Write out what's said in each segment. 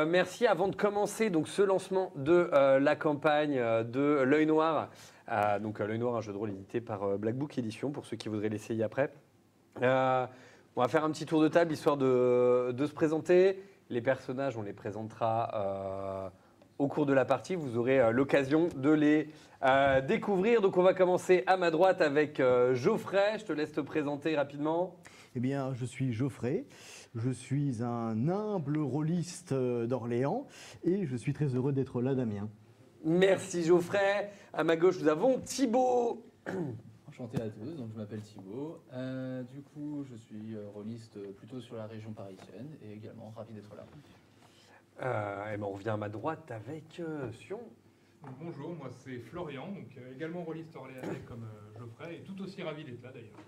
Merci. Avant de commencer donc, ce lancement de la campagne de l'Œil Noir, l'Œil Noir, un jeu de rôle édité par Black Book Édition, pour ceux qui voudraient l'essayer après. On va faire un petit tour de table, histoire de se présenter. Les personnages, on les présentera au cours de la partie. Vous aurez l'occasion de les découvrir. Donc on va commencer à ma droite avec Geoffrey. Je te laisse te présenter rapidement. Eh bien, je suis Geoffrey. Je suis un humble rôliste d'Orléans et je suis très heureux d'être là, Damien. Merci Geoffrey. À ma gauche, nous avons Thibaut. Enchanté à tous, donc je m'appelle Thibaut. Du coup, je suis rôliste plutôt sur la région parisienne et également ravi d'être là. On revient à ma droite avec Sion. Bonjour, moi c'est Florian, donc également rôliste orléanais comme Geoffrey et tout aussi ravi d'être là d'ailleurs.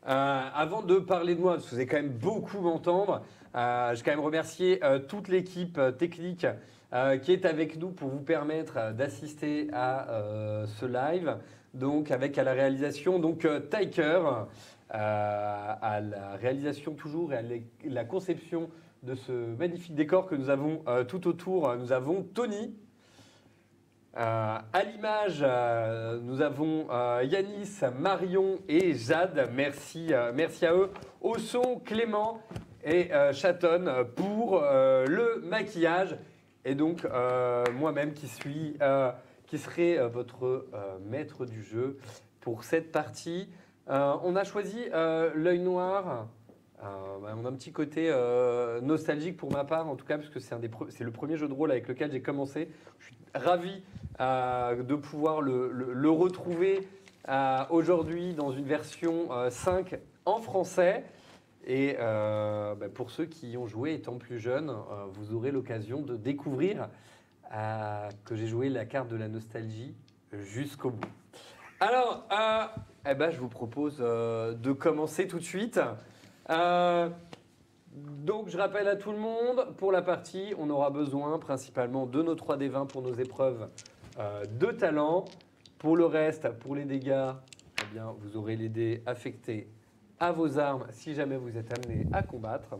Avant de parler de moi, parce que vous allez quand même beaucoup m'entendre, je vais quand même remercier toute l'équipe technique qui est avec nous pour vous permettre d'assister à ce live. Donc avec à la réalisation Tiker, à la réalisation toujours et à la conception de ce magnifique décor que nous avons tout autour. Nous avons Tony. À l'image, nous avons Yanis, Marion et Jade. Merci à eux. Au son, Clément et Chaton pour le maquillage. Et donc, moi-même qui serai votre maître du jeu pour cette partie. On a choisi l'Œil Noir. On a un petit côté nostalgique pour ma part, en tout cas, parce que c'est le premier jeu de rôle avec lequel j'ai commencé. Je suis ravi de pouvoir le retrouver aujourd'hui dans une version 5 en français. Et pour ceux qui y ont joué étant plus jeunes, vous aurez l'occasion de découvrir que j'ai joué la carte de la nostalgie jusqu'au bout. Alors, je vous propose de commencer tout de suite. Donc je rappelle à tout le monde, pour la partie, on aura besoin principalement de nos 3D20 pour nos épreuves de talent. Pour le reste, pour les dégâts, eh bien, vous aurez les dés affectés à vos armes si jamais vous êtes amené à combattre.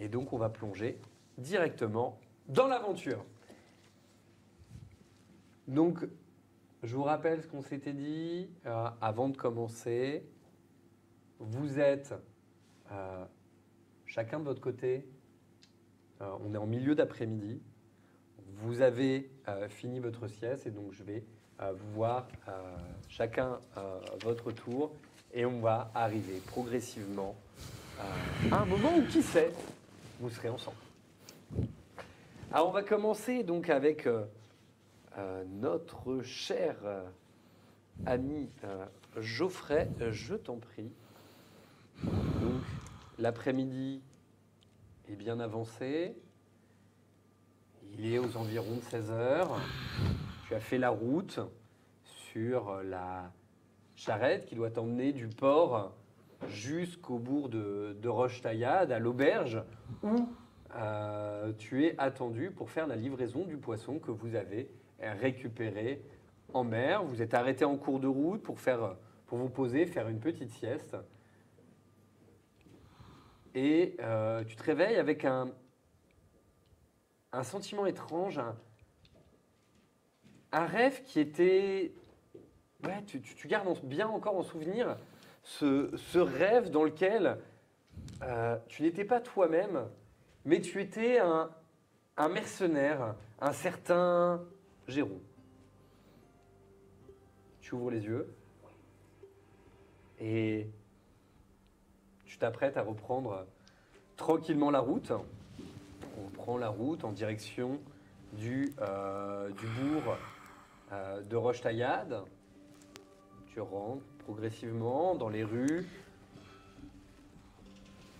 Et donc on va plonger directement dans l'aventure. Donc je vous rappelle ce qu'on s'était dit avant de commencer. Vous êtes chacun de votre côté, on est en milieu d'après-midi, vous avez fini votre sieste et donc je vais vous voir chacun votre tour et on va arriver progressivement à un moment où, qui sait, vous serez ensemble. Alors on va commencer donc avec notre cher ami Geoffrey, je t'en prie. Donc, l'après-midi est bien avancé. Il est aux environs de 16 h. Tu as fait la route sur la charrette qui doit t'emmener du port jusqu'au bourg de Roche-Taillade, à l'auberge, où tu es attendu pour faire la livraison du poisson que vous avez récupéré en mer. Vous êtes arrêté en cours de route pour vous poser, faire une petite sieste. Et tu te réveilles avec un sentiment étrange, un rêve qui était... Ouais, tu gardes bien encore en souvenir ce rêve dans lequel tu n'étais pas toi-même, mais tu étais un mercenaire, un certain Géraud. Tu ouvres les yeux et... tu t'apprêtes à reprendre tranquillement la route. On reprend la route en direction du bourg de Roche-Taillade. Tu rentres progressivement dans les rues.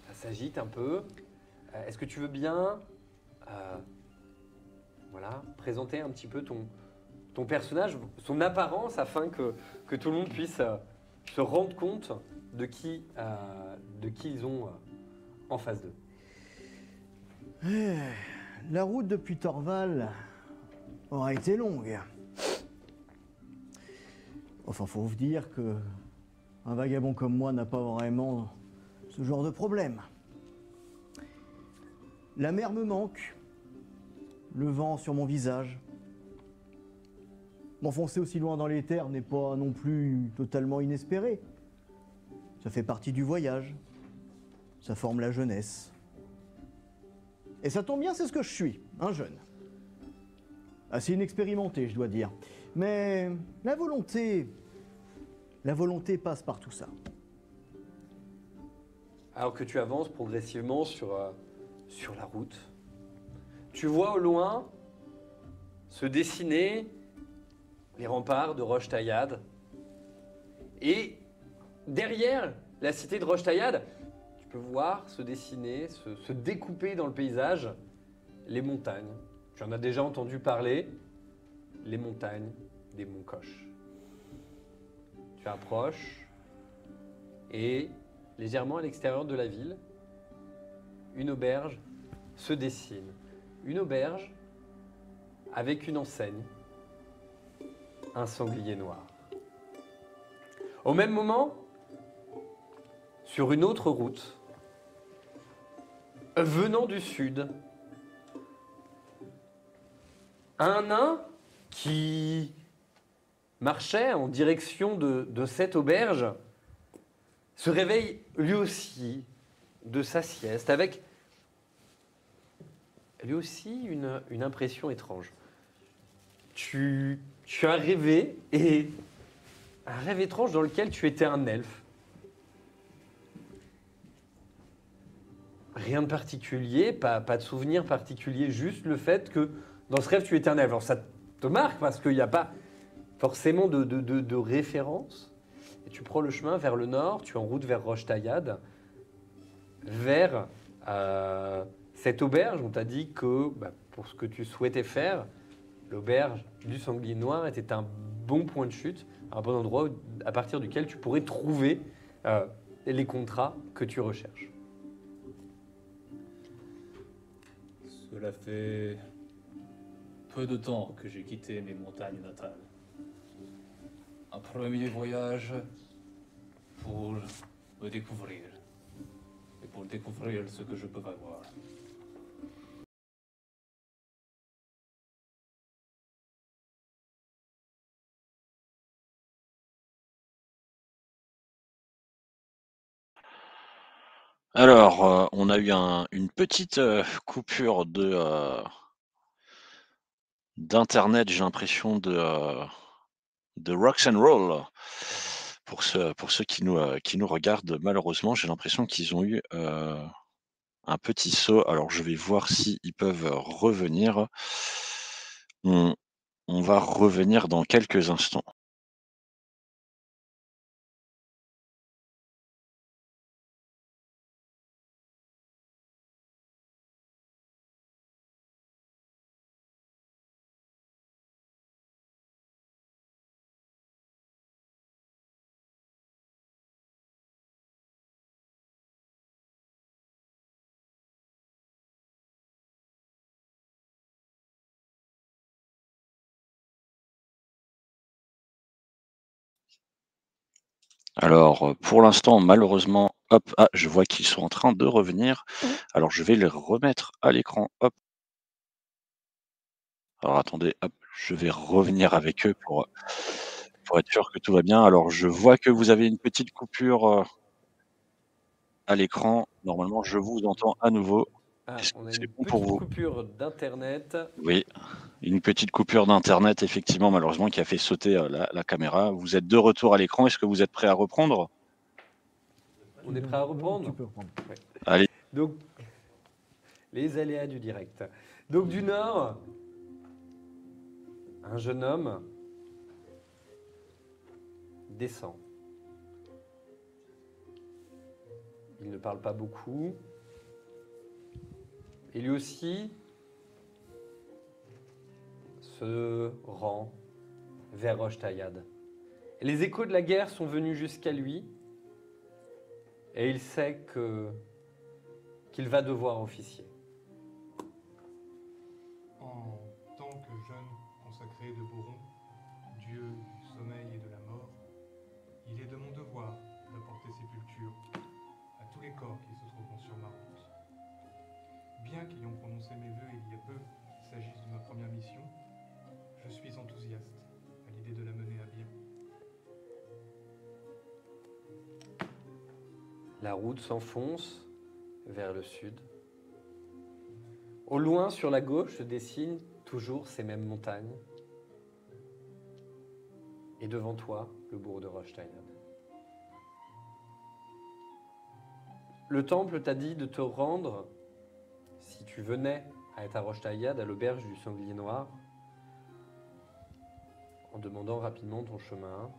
Ça s'agite un peu. Est-ce que tu veux bien présenter un petit peu ton personnage, son apparence, afin que tout le monde puisse se rendre compte de qui ils ont en face d'eux. La route depuis Torval aura été longue. Enfin, faut vous dire que un vagabond comme moi n'a pas vraiment ce genre de problème. La mer me manque. le vent sur mon visage. M'enfoncer aussi loin dans les terres n'est pas non plus totalement inespéré. Ça fait partie du voyage. Ça forme la jeunesse. Et ça tombe bien, c'est ce que je suis, un jeune. Assez inexpérimenté, je dois dire. Mais la volonté passe par tout ça. Alors que tu avances progressivement sur la route, tu vois au loin se dessiner les remparts de Roche-Taillade. Et derrière la cité de Roche-Taillade, tu peux voir se dessiner, se découper dans le paysage les montagnes. Tu en as déjà entendu parler, les montagnes des Monts Coche. Tu approches et légèrement à l'extérieur de la ville, une auberge se dessine. Une auberge avec une enseigne, un sanglier noir. Au même moment, sur une autre route, venant du sud, un nain qui marchait en direction de cette auberge se réveille lui aussi de sa sieste avec lui aussi une impression étrange. Tu as rêvé, et un rêve étrange dans lequel tu étais un elfe. Rien de particulier, pas de souvenir particulier, juste le fait que dans ce rêve tu étais un elfe. Alors ça te marque parce qu'il n'y a pas forcément de référence. Et tu prends le chemin vers le nord, tu es en route vers Roche-Taillade, vers cette auberge. On t'a dit que pour ce que tu souhaitais faire, l'auberge du sanglier noir était un bon point de chute, un bon endroit à partir duquel tu pourrais trouver les contrats que tu recherches. Cela fait peu de temps que j'ai quitté mes montagnes natales. Un premier voyage pour me découvrir. Et pour découvrir ce que je peux avoir. Alors, on a eu une petite coupure d'internet, j'ai l'impression de rocks and roll. Pour ceux qui nous regardent, malheureusement, j'ai l'impression qu'ils ont eu un petit saut. Alors, je vais voir s'ils peuvent revenir. On va revenir dans quelques instants. Alors, pour l'instant, malheureusement, hop, je vois qu'ils sont en train de revenir. Alors, je vais les remettre à l'écran. Hop. Alors, attendez, hop, je vais revenir avec eux pour être sûr que tout va bien. Alors, je vois que vous avez une petite coupure à l'écran. Normalement, je vous entends à nouveau. Est-ce que On a c'est une bon pour petite vous? coupure d'internet. Oui, une petite coupure d'internet, effectivement, malheureusement, qui a fait sauter la caméra. Vous êtes de retour à l'écran. Est-ce que vous êtes prêts à reprendre? On est prêt à reprendre? Tu peux reprendre. Ouais. Allez. Donc, les aléas du direct. Donc, du nord, un jeune homme descend. Il ne parle pas beaucoup. Et lui aussi se rend vers Roche-Taillade. Et les échos de la guerre sont venus jusqu'à lui. Et il sait qu'il va devoir officier. En tant que jeune consacré de Boron, dieu du sommeil et de la mort, il est de mon devoir d'apporter sépulture à tous les corps qui se trouveront sur ma route. Bien qu'ayant prononcé mes vœux il y a peu, qu'il s'agisse de ma La route s'enfonce vers le sud. Au loin, sur la gauche, se dessinent toujours ces mêmes montagnes. Et devant toi, le bourg de Rochtaïad. Le temple t'a dit de te rendre, si tu venais à être à Rochtaïad, à l'auberge du Sanglier Noir, en demandant rapidement ton chemin,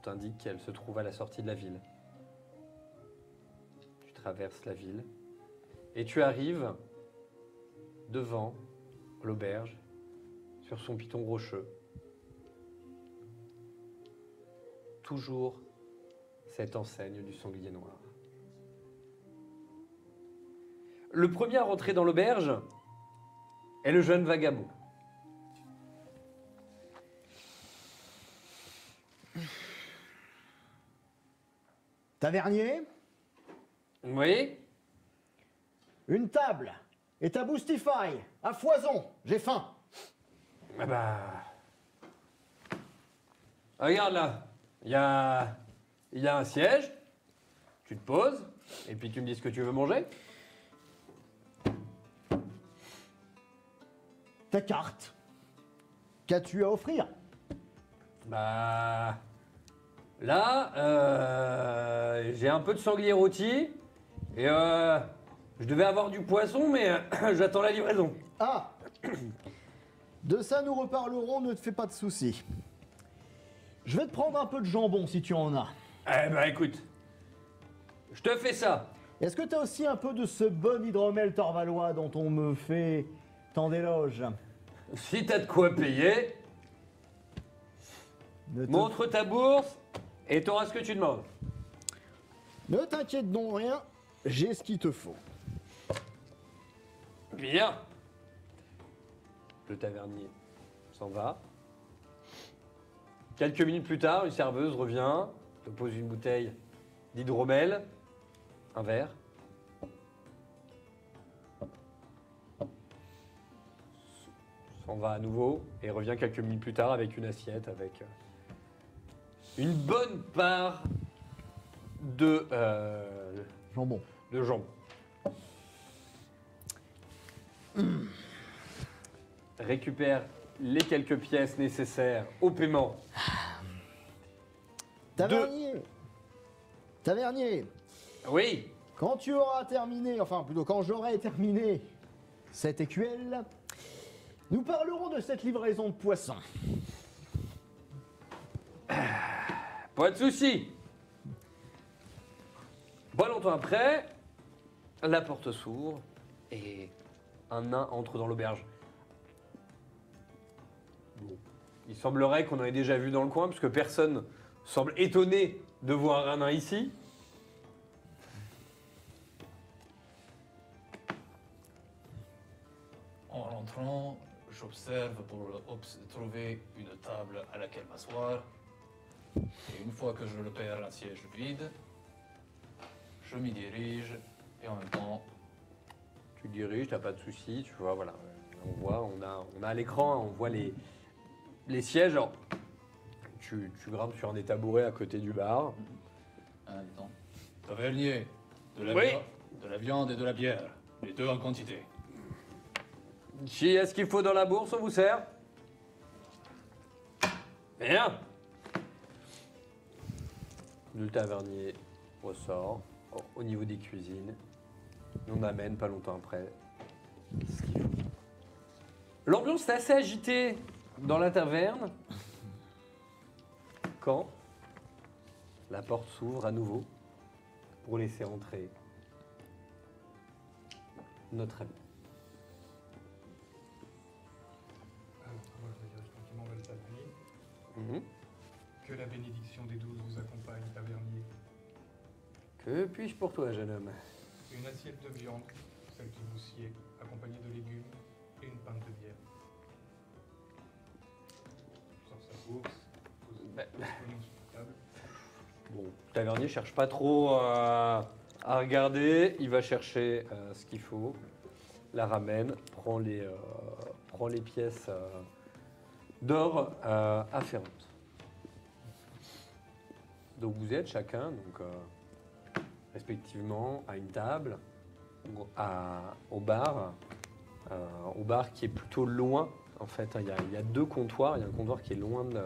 t'indique qu'elle se trouve à la sortie de la ville. Tu traverses la ville et tu arrives devant l'auberge, sur son piton rocheux. Toujours cette enseigne du Sanglier Noir. Le premier à rentrer dans l'auberge est le jeune vagabond. Tavernier, Oui? une table et ta boostify à foison. J'ai faim. Ah bah... Regarde là, il y a un siège, tu te poses, et puis tu me dis ce que tu veux manger. Ta carte. Qu'as-tu à offrir? Bah... Là, j'ai un peu de sanglier rôti, et je devais avoir du poisson, mais j'attends la livraison. Ah. De ça, nous reparlerons, ne te fais pas de soucis. Je vais te prendre un peu de jambon si tu en as. Eh bah écoute, je te fais ça. Est-ce que tu as aussi un peu de ce bon hydromel torvalois dont on me fait tant d'éloges? Si t'as de quoi payer, montre ta bourse, et t'auras ce que tu demandes. Ne t'inquiète donc rien, j'ai ce qu'il te faut. Bien. Le tavernier s'en va. Quelques minutes plus tard, une serveuse revient, te pose une bouteille d'hydromel, un verre. S'en va à nouveau et revient quelques minutes plus tard avec une assiette avec une bonne part de Jambon. jambon. Récupère les quelques pièces nécessaires au paiement. Tavernier. Tavernier, Oui. quand tu auras terminé, enfin plutôt quand j'aurai terminé cette écuelle, nous parlerons de cette livraison de poissons. Pas de souci. Pas longtemps après, la porte s'ouvre et un nain entre dans l'auberge. Bon. Il semblerait qu'on en ait déjà vu dans le coin, puisque personne semble étonné de voir un nain ici. En rentrant, j'observe pour trouver une table à laquelle m'asseoir. Et une fois que je repère un siège vide, je m'y dirige et en même temps, Tu te diriges, t'as pas de souci, tu vois, voilà. On a à l'écran, on voit les sièges. Alors, tu grimpes sur un des tabourets à côté du bar. en même temps, tavernier, de la, Oui. de la viande et de la bière, les deux en quantité. Si y a ce qu'il faut dans la bourse, on vous sert. Bien. Le tavernier ressort au niveau des cuisines. On amène pas longtemps après ce qu'il faut. L'ambiance est assez agitée dans la taverne quand la porte s'ouvre à nouveau pour laisser entrer notre ami. Alors, moi, je me dirige tranquillement vers le tavernier. Mhm. Que la bénédiction des 12 vous accompagne, tavernier. Que puis-je pour toi, jeune homme? Une assiette de viande, celle qui vous sied, accompagnée de légumes et une pinte de bière. Sur sa bourse, pose Ben, disponible sur la table. Bon, le tavernier cherche pas trop à regarder, il va chercher ce qu'il faut, la ramène, prend les pièces d'or afférentes. Donc vous êtes chacun, donc respectivement à une table, au bar qui est plutôt loin en fait. Il y a 2 comptoirs, il y a un comptoir qui est loin de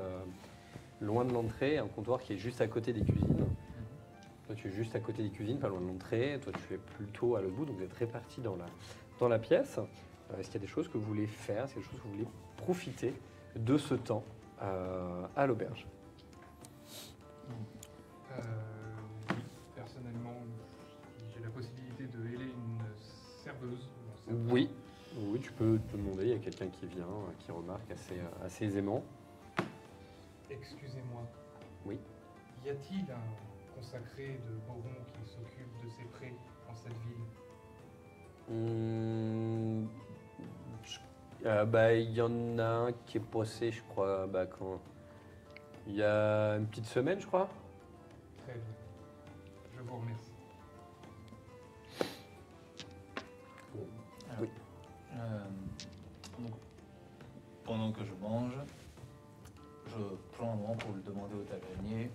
l'entrée et un comptoir qui est juste à côté des cuisines. Toi tu es juste à côté des cuisines, pas loin de l'entrée, toi tu es plutôt à l'autre bout, donc vous êtes répartis dans la pièce. Est-ce qu'il y a des choses que vous voulez faire, est-ce qu'il y a des choses que vous voulez profiter de ce temps à l'auberge? Oui, personnellement, si j'ai la possibilité de héler une serveuse. Oui, tu peux te demander, il y a quelqu'un qui vient, qui remarque assez aisément. Excusez-moi. Oui. Y a-t-il un consacré de Boron qui s'occupe de ces prés en cette ville? Il y en a un qui est passé, je crois, quand... Il y a une petite semaine, je crois. Très bien. Je vous remercie. Alors, Oui. Donc, pendant que je mange, je prends un moment pour le demander au tavernier.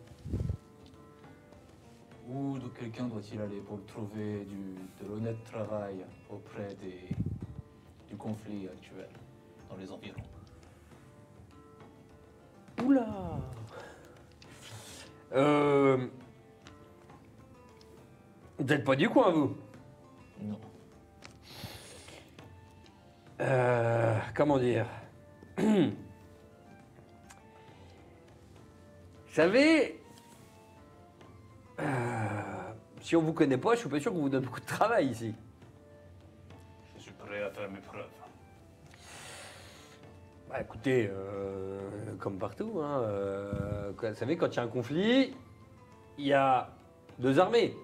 Où quelqu'un doit-il aller pour trouver de l'honnête travail auprès du conflit actuel dans les environs? Oula. Vous n'êtes pas du coin, vous? Non. Comment dire? Vous savez, si on vous connaît pas, je suis pas sûr qu'on vous donne beaucoup de travail ici. Je suis prêt à faire mes preuves. Écoutez, comme partout, hein, vous savez, quand il y a un conflit, il y a 2 armées.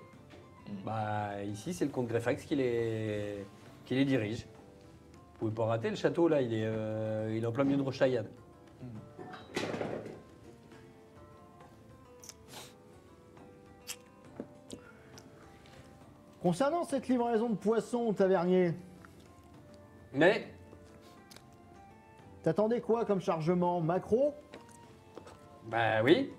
Ici, c'est le comte Greyfax qui les dirige. Vous pouvez pas rater, le château, là, il est en plein milieu de Rochayade. Concernant cette livraison de poissons, tavernier, Mais, t'attendais quoi comme chargement? Maquereau? oui.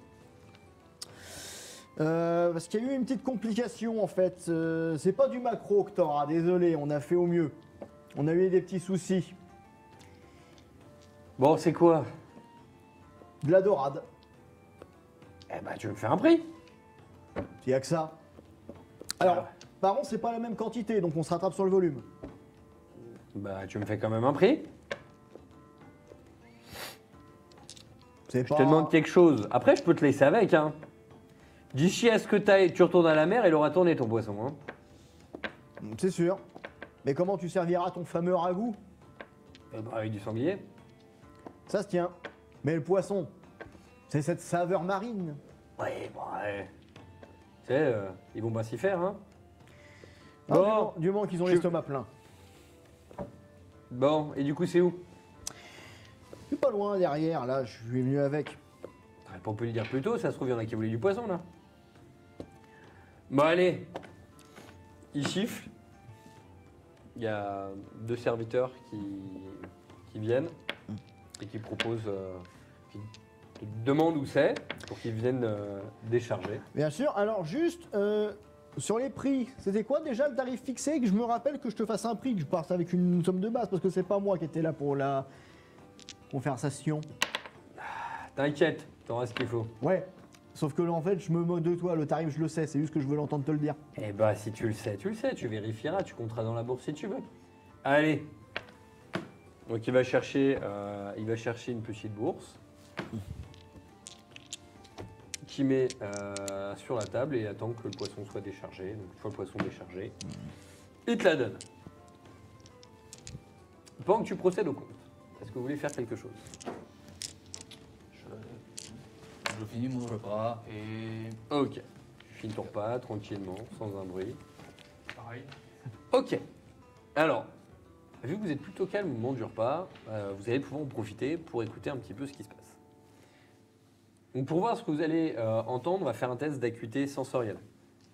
Parce qu'il y a eu une petite complication en fait. C'est pas du maquereau que t'auras, désolé, on a fait au mieux. On a eu des petits soucis. Bon, c'est quoi? De la dorade. Tu veux me faire un prix? Il y a que ça. Alors, par contre, c'est pas la même quantité, donc on se rattrape sur le volume. Tu me fais quand même un prix? C'est Je te demande quelque chose. Après, je peux te laisser avec, hein. D'ici à ce que tu retournes à la mer, il aura tourné ton poisson, hein. C'est sûr. Mais comment tu serviras ton fameux ragoût? Avec du sanglier. Ça se tient. Mais le poisson, c'est cette saveur marine. Ouais. Tu sais, ils vont pas s'y faire, hein. Ah, du moment qu'ils ont je- l'estomac plein. Bon, et du coup, c'est où? Je suis pas loin derrière, là, je suis venu avec. T'aurais pas pu le dire plus tôt, ça se trouve, il y en a qui voulaient du poisson, là. Bon, allez. Il chiffle. Il y a 2 serviteurs qui viennent et qui proposent, qui te demandent où c'est pour qu'ils viennent décharger. Bien sûr, alors juste, sur les prix, c'était quoi déjà le tarif fixé? Que je me rappelle que je te fasse un prix, que je parte avec une somme de base, parce que c'est pas moi qui étais là pour la conversation. T'inquiète, t'auras ce qu'il faut. Ouais, sauf que là, en fait, je me moque de toi, le tarif je le sais, c'est juste que je veux l'entendre te le dire. Eh bah, si tu le sais, tu vérifieras, tu compteras dans la bourse si tu veux. Allez. Donc il va chercher une petite bourse qui met sur la table et attend que le poisson soit déchargé. Donc une fois le poisson déchargé, il te la donne. Pendant que tu procèdes au compte, est-ce que vous voulez faire quelque chose? Je finis mon repas et... Ok. Tu finis ton repas tranquillement, sans un bruit. Pareil. Ok. Alors, vu que vous êtes plutôt calme au moment du repas, vous allez pouvoir en profiter pour écouter un petit peu ce qui se passe. Donc pour voir ce que vous allez entendre, on va faire un test d'acuité sensorielle.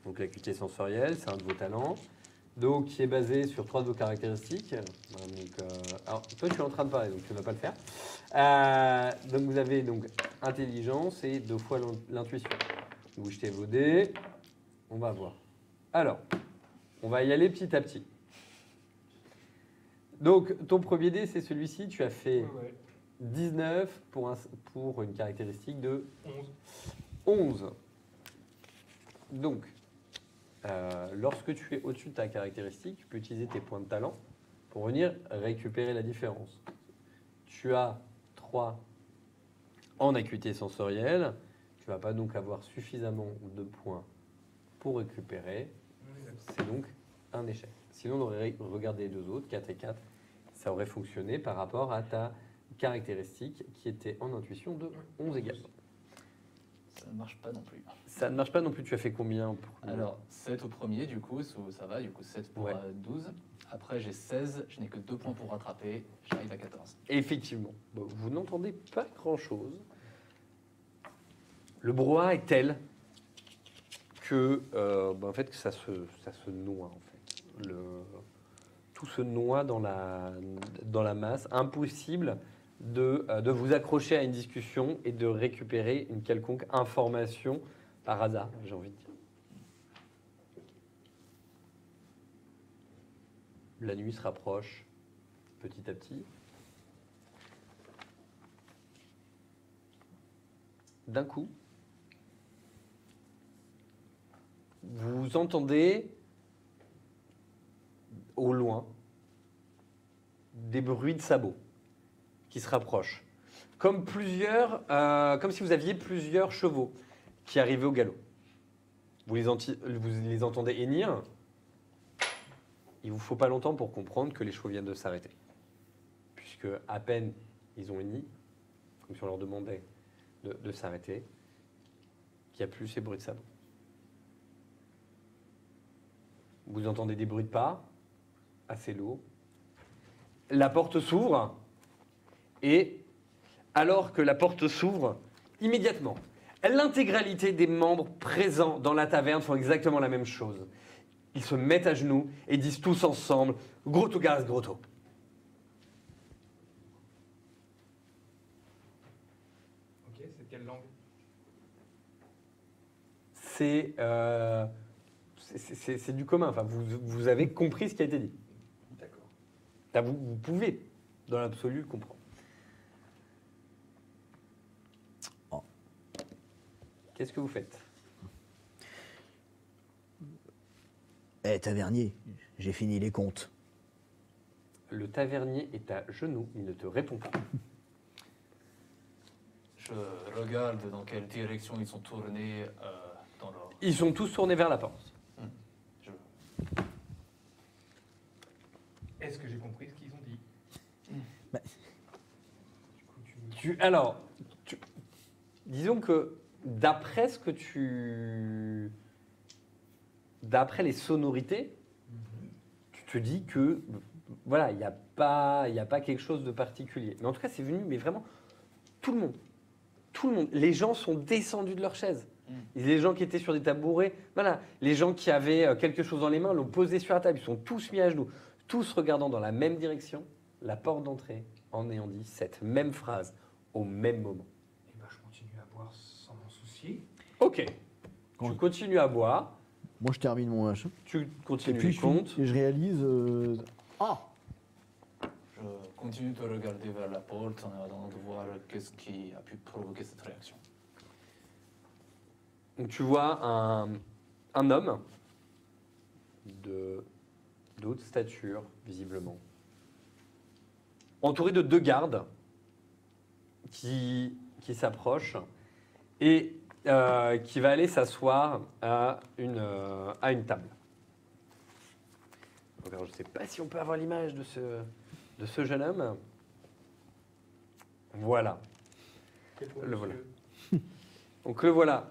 Donc l'acuité sensorielle, c'est un de vos talents, donc qui est basé sur 3 de vos caractéristiques. Alors toi tu es en train de parler, donc tu ne vas pas le faire. Donc vous avez donc intelligence et 2 fois l'intuition. Vous jetez vos dés, on va voir. Alors, on va y aller petit à petit. Donc, ton premier dé, c'est celui-ci. Tu as fait Ouais. 19 pour une caractéristique de 11. 11. Donc, lorsque tu es au-dessus de ta caractéristique, tu peux utiliser tes points de talent pour venir récupérer la différence. Tu as 3 en acuité sensorielle. Tu ne vas pas donc avoir suffisamment de points pour récupérer. On est d'accord. C'est donc un échec. Sinon, on aurait regardé les deux autres, 4 et 4. Ça aurait fonctionné par rapport à ta caractéristique qui était en intuition de 11 également. Ça ne marche pas non plus. Ça ne marche pas non plus. Tu as fait combien Alors, 7 au premier, du coup, ça va, du coup 7 pour Ouais. 12. Après, j'ai 16, je n'ai que 2 points pour rattraper, j'arrive à 14. Effectivement. Bon, vous n'entendez pas grand-chose. Le brouhaha est tel que, en fait, que ça se noie. En fait. Tout se noie dans la masse. Impossible de vous accrocher à une discussion et de récupérer une quelconque information par hasard, j'ai envie de dire. La nuit se rapproche petit à petit. D'un coup, vous entendez au loin des bruits de sabots qui se rapprochent, comme si vous aviez plusieurs chevaux qui arrivaient au galop. Vous les entendez hennir. Il vous faut pas longtemps pour comprendre que les chevaux viennent de s'arrêter, puisque à peine ils ont henni, comme si on leur demandait de s'arrêter, qu'il n'y a plus ces bruits de sabots. Vous entendez des bruits de pas, assez lourds. La porte s'ouvre, et alors que la porte s'ouvre, immédiatement, l'intégralité des membres présents dans la taverne font exactement la même chose. Ils se mettent à genoux et disent tous ensemble « Grotto gas grotto ». Ok, c'est quelle langue? C'est du commun. Enfin, vous avez compris ce qui a été dit. D'accord. Là, vous pouvez, dans l'absolu, comprendre. Oh. Qu'est-ce que vous faites? Eh, tavernier, j'ai fini les comptes. Le tavernier est à genoux, il ne te répond pas. Je regarde dans quelle direction ils sont tournés dans leur... Ils sont tous tournés vers la porte. Je... Est-ce que j'ai compris ce qu'ils ont dit? Bah. Du coup, Disons que d'après ce que d'après les sonorités, tu te dis que voilà, il n'y a pas quelque chose de particulier. Mais en tout cas, c'est venu, mais vraiment, tout le monde. Les gens sont descendus de leur chaise. Les gens qui étaient sur des tabourets, voilà, les gens qui avaient quelque chose dans les mains l'ont posé sur la table. Ils sont tous mis à genoux, tous regardant dans la même direction, la porte d'entrée, en ayant dit cette même phrase au même moment. eh ben, je continue à boire sans m'en soucier. Ok, Quand- tu continues à boire, Moi, je termine mon machin. tu Et continues puis, les comptes. je réalise... Ah, Je continue de regarder vers la porte en attendant de voir qu'est-ce qui a pu provoquer cette réaction. Donc tu vois un homme de haute stature, visiblement, entouré de 2 gardes qui s'approchent et qui va aller s'asseoir à une table. Donc, alors, je ne sais pas si on peut avoir l'image de ce jeune homme. Voilà. Quel beau Le voilà. monsieur. Donc le voilà.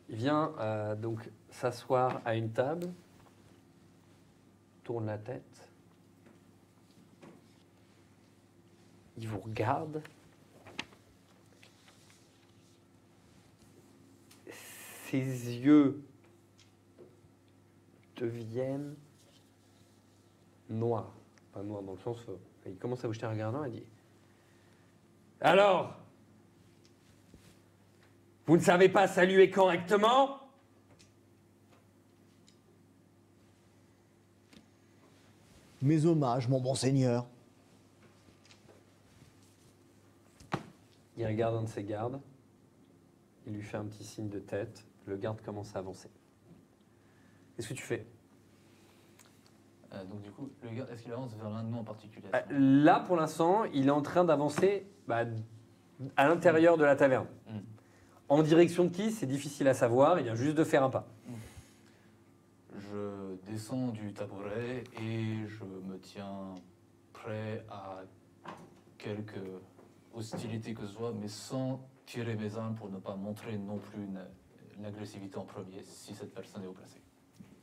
Il vient donc s'asseoir à une table, tourne la tête, il vous regarde, ses yeux deviennent noirs. Pas noirs dans le sens, il commence à vous jeter un regardant et dit « Alors ? Vous ne savez pas saluer correctement ?» Mes hommages, mon bon seigneur. Il regarde un de ses gardes. Il lui fait un petit signe de tête. Le garde commence à avancer. Qu'est-ce que tu fais? Donc du coup, le gars, est-ce qu'il avance vers l'un de nous en particulier? Là, pour l'instant, il est en train d'avancer à l'intérieur de la taverne. Mm. En direction de qui? C'est difficile à savoir. Il vient juste de faire un pas. Je descends du tabouret et je me tiens prêt à quelque hostilité que ce soit, mais sans tirer mes armes pour ne pas montrer non plus une agressivité en premier si cette personne est haut placée.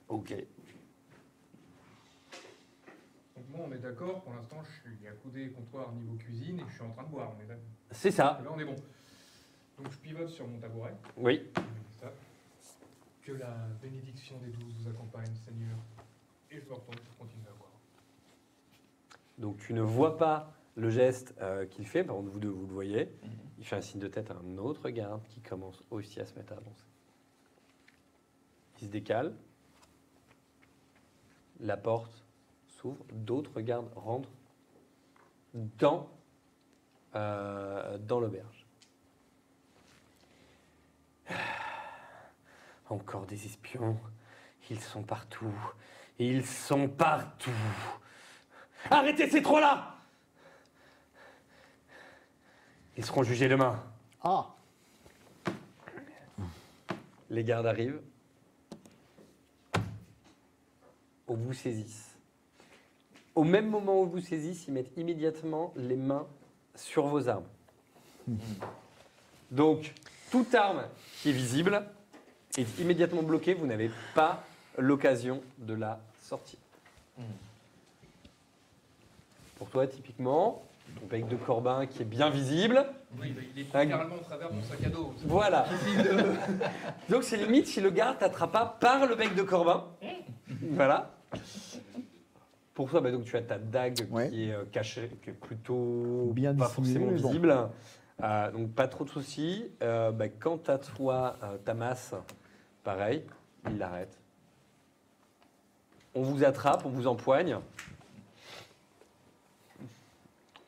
Ok. Donc moi, on est d'accord, pour l'instant, je suis accoudé comptoir niveau cuisine et je suis en train de boire, on est d'accord. C'est ça. Là, on est bon. Donc je pivote sur mon tabouret. Oui. Ça. Que la bénédiction des 12 vous accompagne, Seigneur. Et je me retourne pour continuer à boire. Donc tu ne vois pas le geste qu'il fait. Par contre, vous deux, vous le voyez. Mhm. Il fait un signe de tête à un autre garde qui commence aussi à se mettre à avancer. Il se décale. La porte s'ouvre. D'autres gardes rentrent dans l'auberge. Encore des espions. Ils sont partout. Ils sont partout. Arrêtez ces trois-là! Ils seront jugés demain. Ah, Les gardes arrivent. Vous saisissent. Au même moment où vous saisissent, ils mettent immédiatement les mains sur vos armes. Donc, toute arme qui est visible est immédiatement bloquée. Vous n'avez pas l'occasion de la sortir. Pour toi, typiquement, ton bec de Corbin qui est bien visible. Oui, il est littéralement au travers de mon sac à dos. Voilà. Donc c'est limite si le garde t'attrape pas par le bec de Corbin. Voilà. Pour toi, donc tu as ta dague Ouais. qui est cachée, qui est plutôt Bien pas dissimulée, forcément mais bon. visible. Donc pas trop de soucis. Quant à toi, ta masse, pareil, il l'arrête. On vous attrape, on vous empoigne.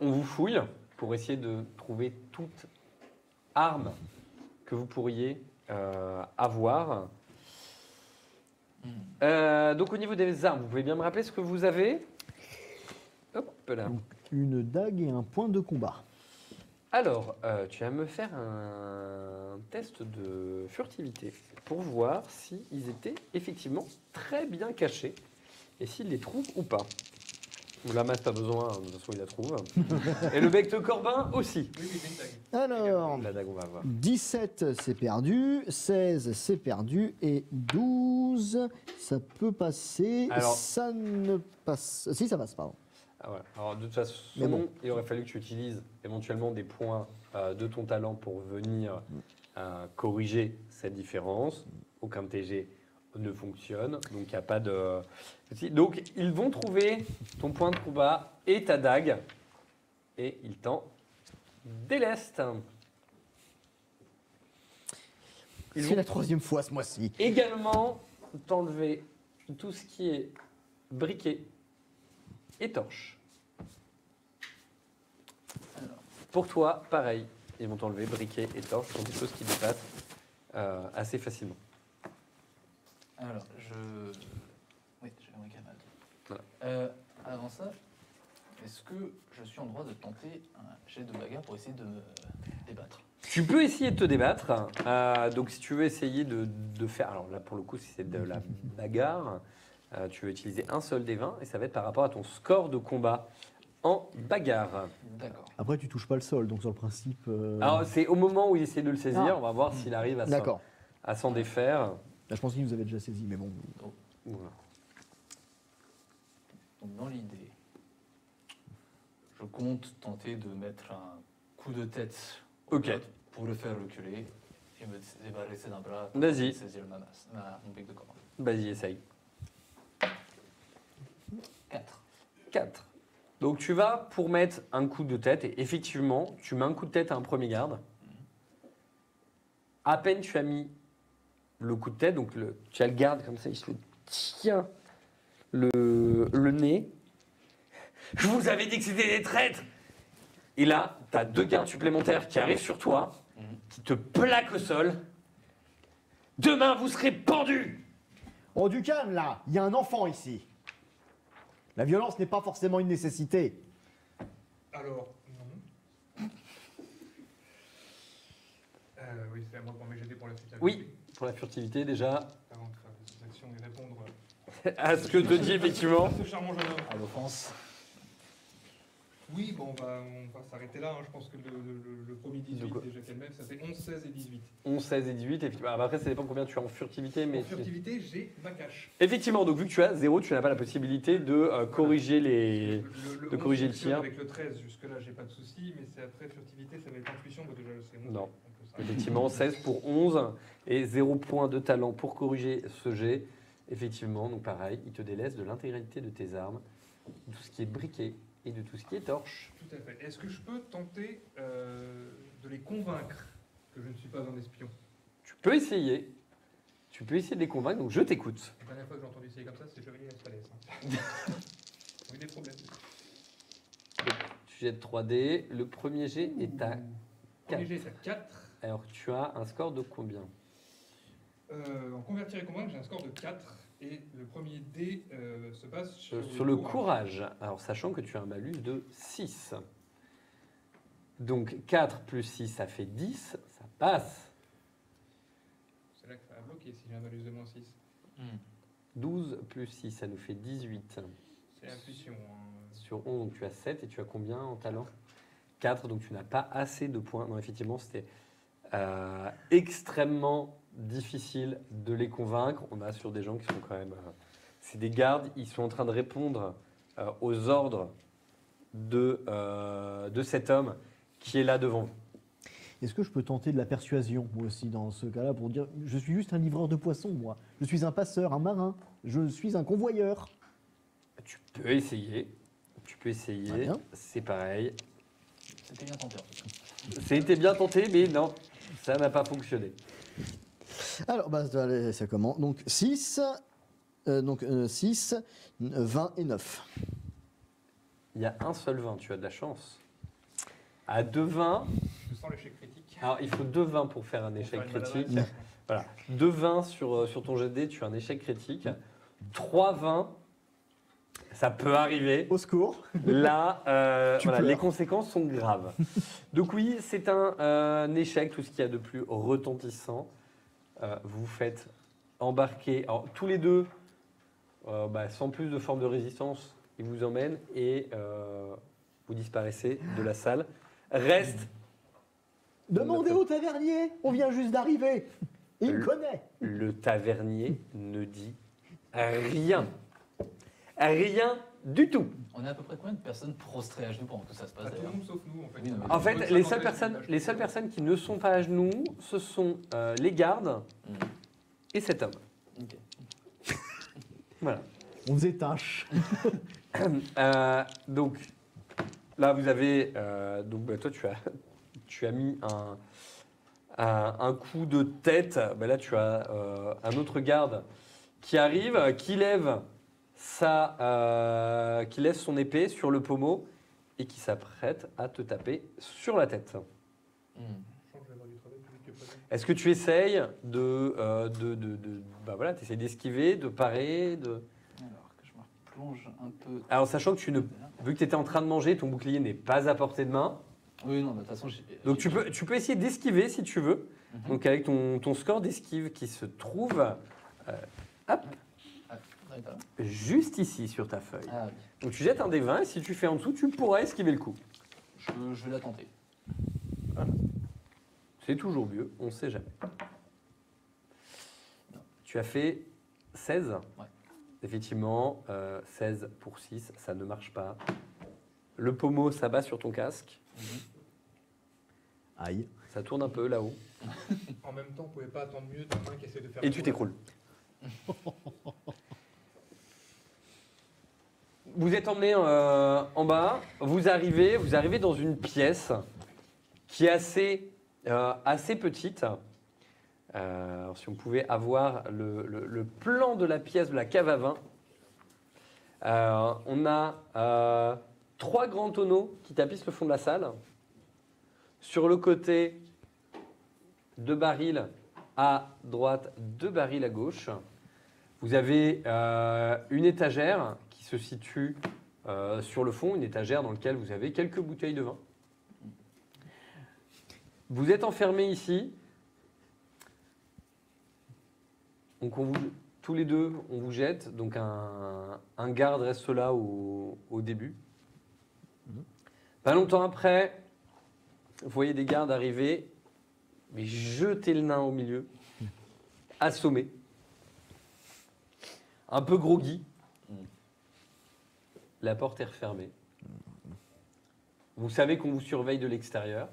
On vous fouille pour essayer de trouver toute arme que vous pourriez avoir. Donc au niveau des armes, vous pouvez bien me rappeler ce que vous avez? Hop là. donc une dague et un point de combat. Alors, tu vas me faire un test de furtivité pour voir s'ils étaient effectivement très bien cachés et s'ils les trouvent ou pas. La masse, pas besoin, de toute façon, il la trouve. Et le bec de Corbin aussi. Oui, j'ai une dague. Alors, La dague, on va voir. 17 c'est perdu, 16 c'est perdu et 12 ça peut passer. Alors- Ça ne passe. Si ça passe, pardon. Ah ouais. Alors de toute façon, Mais bon. il aurait fallu que tu utilises éventuellement des points de ton talent pour venir corriger cette différence. Aucun TG ne fonctionne, donc il n'y a pas de... Donc ils vont trouver ton point de combat et ta dague, et ils t'en délestent. Ils C'est vont la troisième fois ce mois-ci. également t'enlever tout ce qui est briquet et torche. Pour toi, pareil, ils vont t'enlever briquet et torche, ce sont des choses qui dépassent assez facilement. Alors, oui, j'ai un camarade. Voilà. Avant ça, est-ce que je suis en droit de tenter un jet de bagarre pour essayer de me débattre? Tu peux essayer de te débattre. Donc, si tu veux essayer de faire. Alors là, pour le coup, si c'est de la bagarre, tu veux utiliser un seul des 20 et ça va être par rapport à ton score de combat en bagarre. D'accord. Après, tu touches pas le sol, donc sur le principe. Alors, c'est au moment où il essaie de le saisir, Ah. on va voir s'il arrive D'accord. à s'en défaire. Là, je pense qu'il nous avait déjà saisi, mais bon. Voilà. Donc, dans l'idée, je compte tenter de mettre un coup de tête au Ok. garde pour le faire reculer et me débarrasser d'un bras pour Vas-y. saisir mon bec de corps. Vas-y, essaye. 4. 4. Donc tu vas pour mettre un coup de tête et effectivement, tu mets un coup de tête à un premier garde. À peine tu as mis le coup de tête, donc tu as le garde comme ça, il se tient le nez. Je vous avais dit que c'était des traîtres. Et là, t'as 2 gardes supplémentaires qui arrivent sur toi, qui te plaquent au sol. Demain, vous serez pendus. Oh, du calme, là. Il y a un enfant ici. La violence n'est pas forcément une nécessité. Alors, non. Oui, c'est à moi de prendre mes GD pour la suite. Oui, pour la furtivité déjà, Avant de faire des actions et répondre à ce que te dit effectivement. à ce charmant jeune homme. À l'offense. Oui, bon, on va s'arrêter là. Hein. Je pense que le premier 18, déjà qu'elle même, ça fait 11, 16 et 18. 11, 16 et 18, effectivement. Ah, bah après ça dépend combien tu as en furtivité. Mais En furtivité, j'ai ma cache. effectivement, donc vu que tu as 0, tu n'as pas la possibilité de corriger les... de corriger le tir. Avec le 13, jusque-là, j'ai pas de souci, mais c'est après furtivité, ça va être intuition, bah déjà, c'est 11. Non. On peut s'arrêter. Effectivement, 16 pour 11 et 0 points de talent pour corriger ce jet. Effectivement, donc pareil, il te délaisse de l'intégralité de tes armes, de tout ce qui est briquet et de tout ce qui est torche. Tout à fait. Est-ce que je peux tenter de les convaincre que je ne suis pas un espion? Tu peux essayer. Tu peux essayer de les convaincre, donc je t'écoute. La dernière fois que j'ai entendu essayer comme ça, c'est Chevalier Asphalès. Hein. Oui, des problèmes. Tu jettes 3D. Le premier jet est à 4. Premier jet, c'est à 4. Alors tu as un score de combien? En convertir et convaincre, j'ai un score de 4. Et le premier dé se base Sur le courage. Alors sachant que tu as un malus de 6. Donc 4 plus 6, ça fait 10. Ça passe. C'est là que ça a bloqué si j'ai un malus de moins 6. 12 plus 6, ça nous fait 18. C'est intuition. Hein. Sur 11, donc tu as 7 et tu as combien en talent? 4, donc tu n'as pas assez de points. Non, effectivement, c'était extrêmement difficile de les convaincre. On a sur des gens qui sont quand même... c'est des gardes, ils sont en train de répondre aux ordres de cet homme qui est là devant vous. Est-ce que je peux tenter de la persuasion, moi aussi, dans ce cas-là, pour dire je suis juste un livreur de poissons, moi. Je suis un passeur, un marin. Je suis un convoyeur. Tu peux essayer. Tu peux essayer. Très bien. C'est pareil. C'était bien tenté en fait. C'était bien tenté, mais non, ça n'a pas fonctionné. Alors, bah, allez, ça commence. Donc 6, 6, 20 et 9. Il y a un seul 20, tu as de la chance. À 2 20, Je sens l'échec critique. alors il faut 2 20 pour faire un Pour échec faire une critique. maladresse. Voilà, 2 20 sur ton jet de dés, tu as un échec critique. 3 20, ça peut arriver. Au secours. Là, Tu voilà, pleures. les conséquences sont graves. Donc oui, c'est un échec, tout ce qu'il y a de plus retentissant. Vous vous faites embarquer, alors, tous les deux, sans plus de forme de résistance, ils vous emmènent et vous disparaissez de la salle. Reste Demandez au tavernier, on vient juste d'arriver. Il Le- connaît. le tavernier ne dit rien. Rien du tout. On est à peu près combien de personnes prostrées à genoux pendant que ça se passe À tout le d'ailleurs monde sauf nous, en fait. Oui, non, mais- En fait, Bonne les cinquantaine seules personnes qui ne sont pas à genoux, ce sont les gardes Mhm. et cet homme. Ok. Voilà. On faisait tâche. Donc là, vous avez toi, tu as mis un coup de tête. Là, tu as un autre garde qui arrive, qui lève son épée sur le pommeau et qui s'apprête à te taper sur la tête. Mhm. Je pense que je vais avoir du travail plus vite que prévu. Est-ce que tu essayes t'essayes d'esquiver, de parer, Alors que je me replonge un peu. Alors, sachant que vu que tu étais en train de manger, ton bouclier n'est pas à portée de main. Oui, non, mais de toute façon, j'ai. Donc tu peux essayer d'esquiver si tu veux. Mhm. Donc avec ton score d'esquive qui se trouve Ah, dans les talons. juste ici sur ta feuille. Ah oui. Donc tu jettes un des 20 et si tu fais en dessous, tu pourras esquiver le coup. Je vais la tenter. C'est toujours mieux, on ne sait jamais. Tu as fait 16. Ouais. Effectivement, 16 pour 6, ça ne marche pas. Le pommeau s'abat sur ton casque. Mhm. Aïe. Ça tourne un peu là-haut. En même temps, on pouvait pas attendre mieux d'un main qui essaie de faire. Et tu t'écroules. Vous êtes emmené en bas, vous arrivez dans une pièce qui est assez petite. Alors, si on pouvait avoir le plan de la pièce de la cave à vin. On a 3 grands tonneaux qui tapissent le fond de la salle. Sur le côté, 2 barils à droite, 2 barils à gauche. Vous avez une étagère qui se situe sur le fond, une étagère dans laquelle vous avez quelques bouteilles de vin. Vous êtes enfermés ici. Donc tous les deux, on vous jette. Donc un garde reste là au début. Pas longtemps après, vous voyez des gardes arriver, mais jeter le nain au milieu, assommer. Un peu groggy. La porte est refermée. Vous savez qu'on vous surveille de l'extérieur.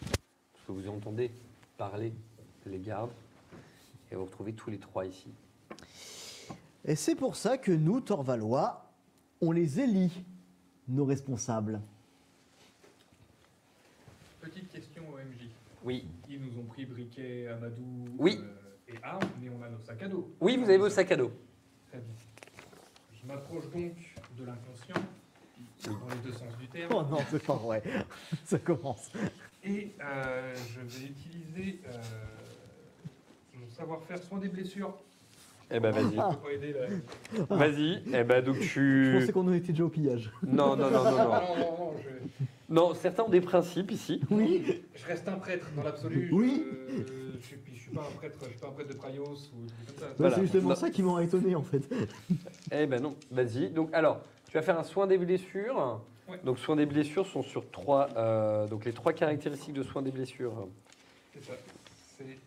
Parce que vous entendez parler les gardes. Et vous retrouvez tous les 3 ici. Et c'est pour ça que nous, Torvalois, on les élit, nos responsables. Petite question au MJ. Oui. Ils nous ont pris briquet, amadou Oui. Et armes, mais on a nos sacs à dos. Oui, vous avez vos sacs à dos. Très bien. Je m'approche donc de l'inconscient, dans les 2 sens du terme. Oh non, c'est pas vrai. Ça commence. Et je vais utiliser mon savoir-faire soin des blessures. Eh ben vas-y. Je peux pas aider là. Vas-y. Eh ben donc Je pensais tu... qu'on en était déjà au pillage. Non, non, non, non, non. Non, Non, certains ont des principes ici. Oui. je reste un prêtre dans l'absolu. Oui. Je suis pas un prêtre, je suis pas un prêtre de Praios ou des trucs comme ça. Voilà. C'est justement Non. ça qui m'a étonné en fait. Eh ben non, vas-y. Donc alors, tu vas faire un soin des blessures. Ouais. Donc soin des blessures sont sur 3... donc les 3 caractéristiques de soin des blessures. C'est ça. C'est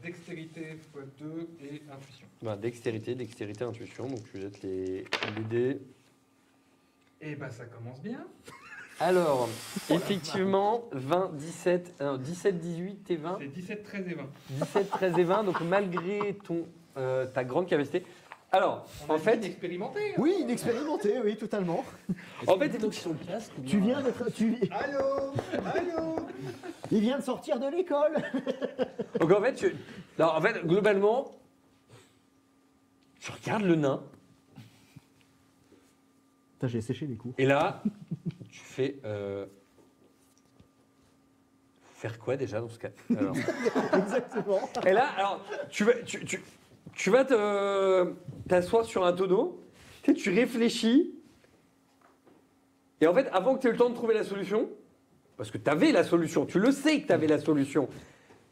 dextérité x2 et intuition. Voilà, dextérité, intuition. Donc tu jettes les dés. Et bah ça commence bien. Alors, effectivement, 20, 17, 17, 18 et 20. C'est 17, 13 et 20. 17, 13 et 20, donc malgré ta grande capacité. Alors, On en a fait, dit d'expérimenter. hein. Oui, inexpérimenté, oui, totalement. en fait, sur le casque. ou Tu bien- viens d'être. Allô. Il vient de sortir de l'école. donc en fait, non, en fait, globalement, tu regardes le nain, Putain, j'ai séché les coups. et là, tu fais... faire quoi déjà dans ce cas? Alors, Exactement. et là, alors, tu vas t'asseoir sur un tonneau, tu réfléchis, et en fait, avant que tu aies eu le temps de trouver la solution, parce que tu avais la solution, tu le sais que tu avais la solution,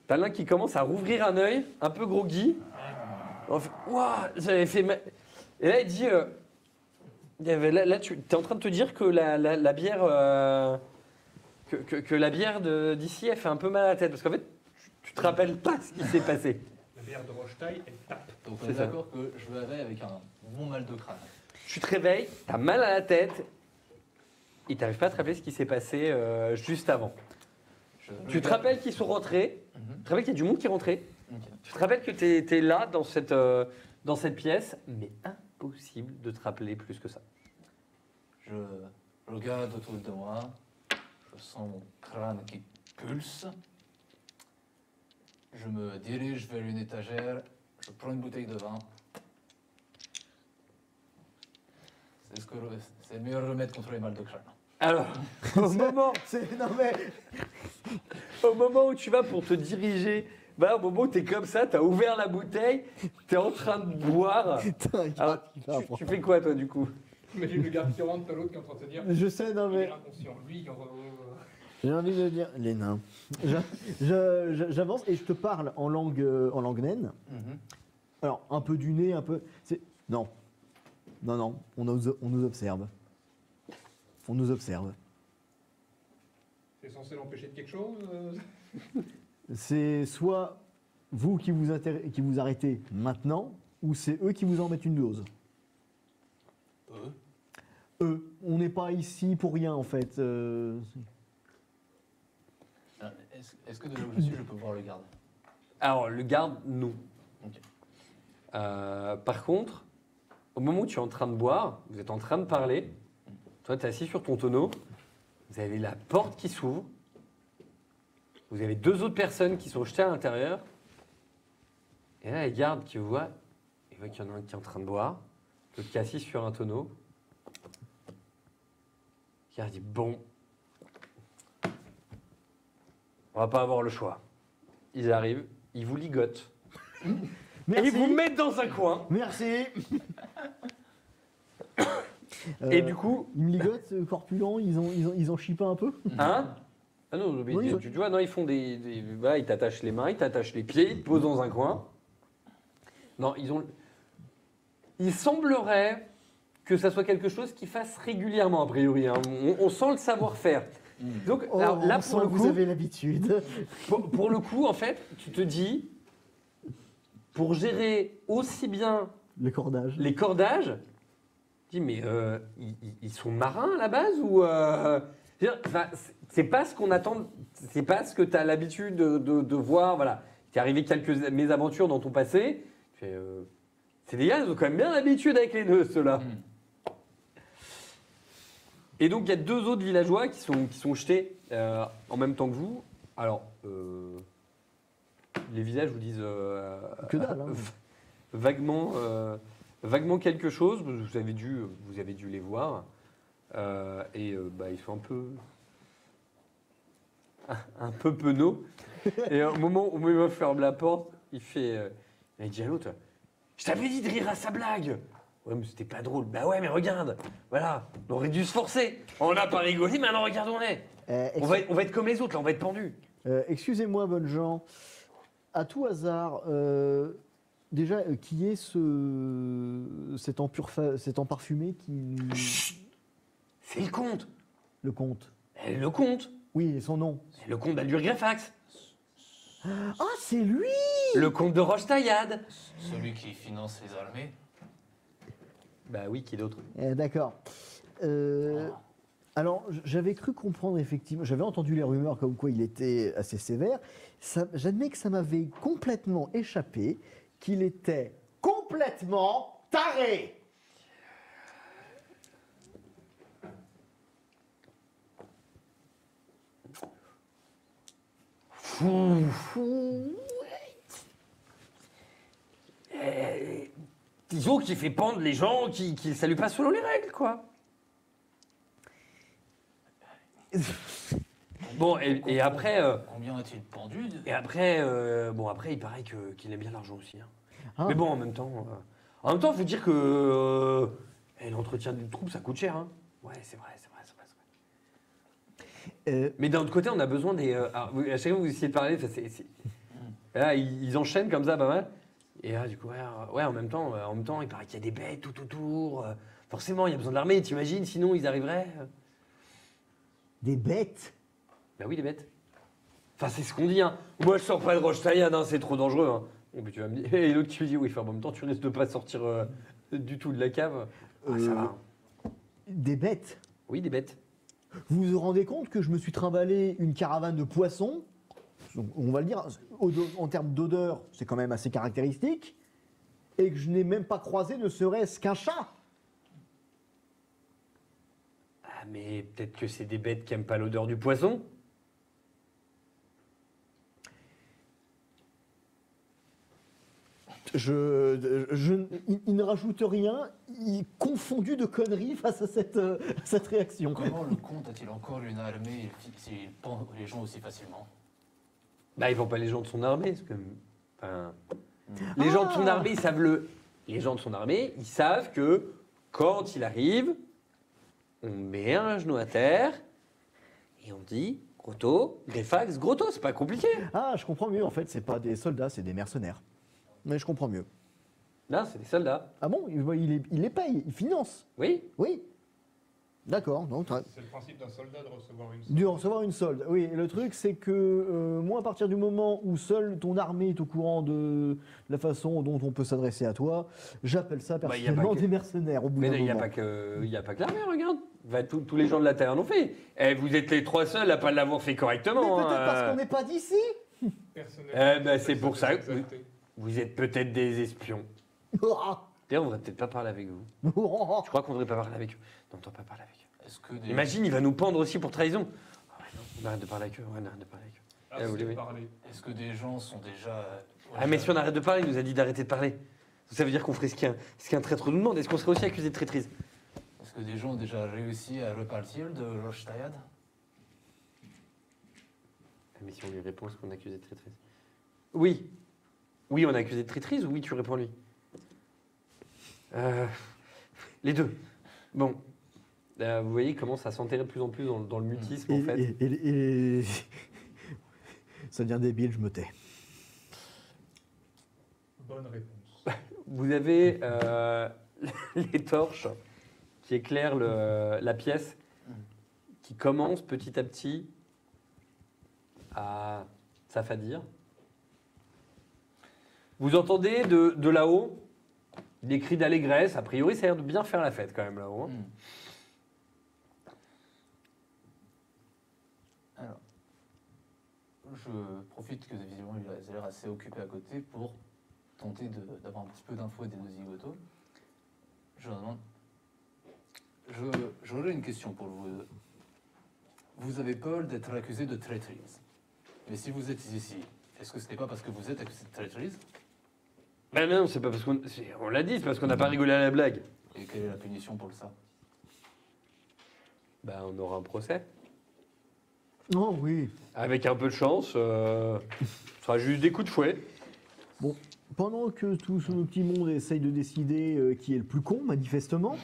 t'as l'un qui commence à rouvrir un œil, un peu groggy. En fait, Ouah, j'avais fait mal. Et là, il dit, là, tu es en train de te dire que la bière, que la bière d'ici, elle fait un peu mal à la tête, parce qu'en fait, tu te rappelles pas ce qui s'est passé. La bière de Rochetaille, elle tape. Donc on C'est est ça. d'accord que je me réveille avec un bon mal de crâne. Tu te réveilles, t'as mal à la tête, et t'arrives pas à te rappeler ce qui s'est passé juste avant. Tu te rappelles qu'ils sont rentrés, tu te rappelles qu'il y a du monde qui est rentré, Ok. tu te rappelles que t'es là dans cette pièce, mais impossible de te rappeler plus que ça. Je regarde autour de moi, je sens mon crâne qui pulse. Je me dirige vers une étagère, je prends une bouteille de vin. C'est le meilleur remède contre les mal de crâne. Alors, au Non mais. moment où tu vas pour te diriger, au moment où t'es comme ça, t'as ouvert la bouteille, t'es en train de boire. Putain, Alors, tu fais quoi toi du coup? Imagine le gars qui rentre, t'as l'autre qui est en train de se dire. Je sais, non Il est mais. inconscient. Lui, J'ai envie de dire. Les nains. J'avance et je te parle en langue naine. Alors, un peu du nez, un peu. Non. Non, on nous observe. On nous observe. c'est censé l'empêcher de quelque chose. C'est soit vous qui vous arrêtez maintenant, ou c'est eux qui vous en mettent une dose. Eux. On n'est pas ici pour rien en fait. Est-ce que de là où je suis, je peux voir le garde? Alors, le garde, non. Ok. Par contre, au moment où tu es en train de boire, vous êtes en train de parler, toi, tu es assis sur ton tonneau, vous avez la porte qui s'ouvre, vous avez 2 autres personnes qui sont jetées à l'intérieur, et là, les gardes qui vous voient, ils voient qu'il y en a un qui est en train de boire, l'autre qui est assis sur un tonneau. Il dit bon, on va pas avoir le choix. Ils arrivent, ils vous ligotent. Et Merci. ils vous mettent dans un coin. Merci. Et du coup, Ils me ligotent, corpulents, ils en chient pas un peu. hein? Ah non, mais Oui, tu vois, non, ils font voilà, ils t'attachent les mains, ils t'attachent les pieds, ils te posent dans un coin. Non, il semblerait que ça soit quelque chose qu'ils fassent régulièrement, a priori. Hein. On sent le savoir-faire. Donc Oh, alors, là, on sent que vous avez l'habitude. pour le coup, en fait, tu te dis, pour gérer aussi bien Le cordage. les cordages, tu dis, mais ils sont marins à la base ou enfin, c'est pas ce qu'on attend, c'est pas ce que tu as l'habitude de voir. Voilà, t'es arrivé quelques mésaventures dans ton passé. Tu fais, c'est des gars, ils ont quand même bien l'habitude avec les nœuds, ceux-là. Et donc, il y a deux autres villageois qui sont jetés en même temps que vous. Alors, les visages vous disent Que dalle, hein. vaguement quelque chose. Vous avez dû les voir. Et ils sont un peu penauds. Et au moment où il ferme la porte, il dit à l'autre, je t'avais dit de rire à sa blague. Ouais, mais c'était pas drôle. Bah ouais, mais regarde, voilà, on aurait dû se forcer. On n'a pas rigolé, maintenant regarde où on est. On va être comme les autres, là, on va être pendus. Excusez-moi, bonnes gens. À tout hasard, déjà, qui est cet emparfumé qui. C'est le comte. Le comte. Le comte. Oui, son nom. C'est le comte d'Aldur Grefax. Ah, c'est lui! Le comte de Roche-Taillade. Celui qui finance les armées. Bah oui, qui d'autre? D'accord. Alors, j'avais cru comprendre effectivement, j'avais entendu les rumeurs comme quoi il était assez sévère. J'admets que ça m'avait complètement échappé qu'il était complètement taré. Disons qu'il fait pendre les gens qui saluent pas selon les règles, quoi. Bon, et après, Combien a-t-il pendu il paraît qu'il aime bien l'argent aussi. Hein. Ah. Mais bon, en même temps, faut dire que l'entretien d'une troupe, ça coûte cher. Hein. Ouais, c'est vrai. Mais d'un autre côté, on a besoin des. À chaque fois que vous essayez de parler, là, ils enchaînent comme ça, pas mal. Et là, du coup, ouais, en même temps, il paraît qu'il y a des bêtes tout autour. Forcément, il y a besoin de l'armée, t'imagines, sinon ils arriveraient. Des bêtes? Bah oui, des bêtes. Enfin, c'est ce qu'on dit, hein. Moi, je sors pas de Roche-Taillade, hein, c'est trop dangereux. Hein. Bon, puis tu vas me dire. Et l'autre qui me dit, oui, enfin, en même temps, tu risques de pas sortir du tout de la cave. Ça va. Des bêtes? Oui, des bêtes. Vous vous rendez compte que je me suis trimballé une caravane de poissons? On va le dire, en termes d'odeur, c'est quand même assez caractéristique. Et que je n'ai même pas croisé ne serait-ce qu'un chat. Ah, mais peut-être que c'est des bêtes qui aiment pas l'odeur du poisson. Il ne rajoute rien, il est confondu de conneries face à cette réaction. Comment le comte a-t-il encore une armée s'il pend les gens aussi facilement? Bah, ils vont pas les gens de son armée. Les gens de son armée, ils savent Les gens de son armée, ils savent que quand il arrive, on met un genou à terre et on dit Grotto, Grefax, Grotto, c'est pas compliqué. Ah, je comprends mieux, en fait, c'est pas des soldats, c'est des mercenaires. Mais je comprends mieux. Non, c'est des soldats. Ah bon, il les paye, il finance. Oui. Oui. D'accord. Donc, C'est le principe d'un soldat de recevoir une solde. dû recevoir une solde. Oui, et le truc, c'est que moi, à partir du moment où seule ton armée est au courant de la façon dont on peut s'adresser à toi, j'appelle ça y a pas personnellement que- des mercenaires au bout Mais d'un il n'y a moment. pas que l'armée, regarde. Tous les gens de la Terre l'ont fait. Eh, vous êtes les trois seuls à pas l'avoir fait Mais correctement. peut-être hein. parce qu'on n'est pas d'ici. Personnellement, c'est pour ça que- exalté. Vous êtes peut-être des espions. D'ailleurs, on va peut-être pas parler avec vous. Je crois qu'on devrait pas parler avec eux. Non, on ne doit pas parler avec eux. Est-ce que des... Imagine, il va nous pendre aussi pour trahison. Ah ouais, non, on arrête de parler avec eux. Ouais, on arrête de parler avec eux. Ah, vous c'est voulez- parler. Est-ce que des gens sont déjà... Ah, mais si on arrête de parler, il nous a dit d'arrêter de parler. Ça veut dire qu'on ferait ce qu'un traître nous demande. Est-ce qu'on serait aussi accusé de traîtrise? Est-ce que des gens ont déjà réussi à repartir de Roche-Tayad? Mais si on lui répond, est-ce qu'on est accusé de traîtrise? Oui. Oui, on est accusé de traîtrise ou oui, tu réponds lui? Les deux. Bon. Vous voyez, il commence à s'enterrer de plus en plus dans le mutisme, en fait. Et ça devient débile, je me tais. Bonne réponse. Vous avez les torches qui éclairent la pièce, qui commencent petit à petit à s'affadir. Vous entendez de là-haut des cris d'allégresse. A priori, ça a l'air de bien faire la fête quand même là-haut. Hein. Alors, je profite que visiblement il a l'air assez occupé à côté pour tenter d'avoir un petit peu d'infos des deux zigotos. Je leur demande. J'aurais une question pour vous. Vous avez peur d'être accusé de traîtrise. Mais si vous êtes ici, est-ce que ce n'est pas parce que vous êtes accusé de traîtrise? Ben non, c'est pas parce on l'a dit, c'est parce qu'on n'a pas rigolé à la blague. Et quelle est la punition pour ça? Ben on aura un procès. Oh oui. Avec un peu de chance, ce sera juste des coups de fouet. Bon, pendant que tout ce petit monde essaye de décider qui est le plus con, manifestement,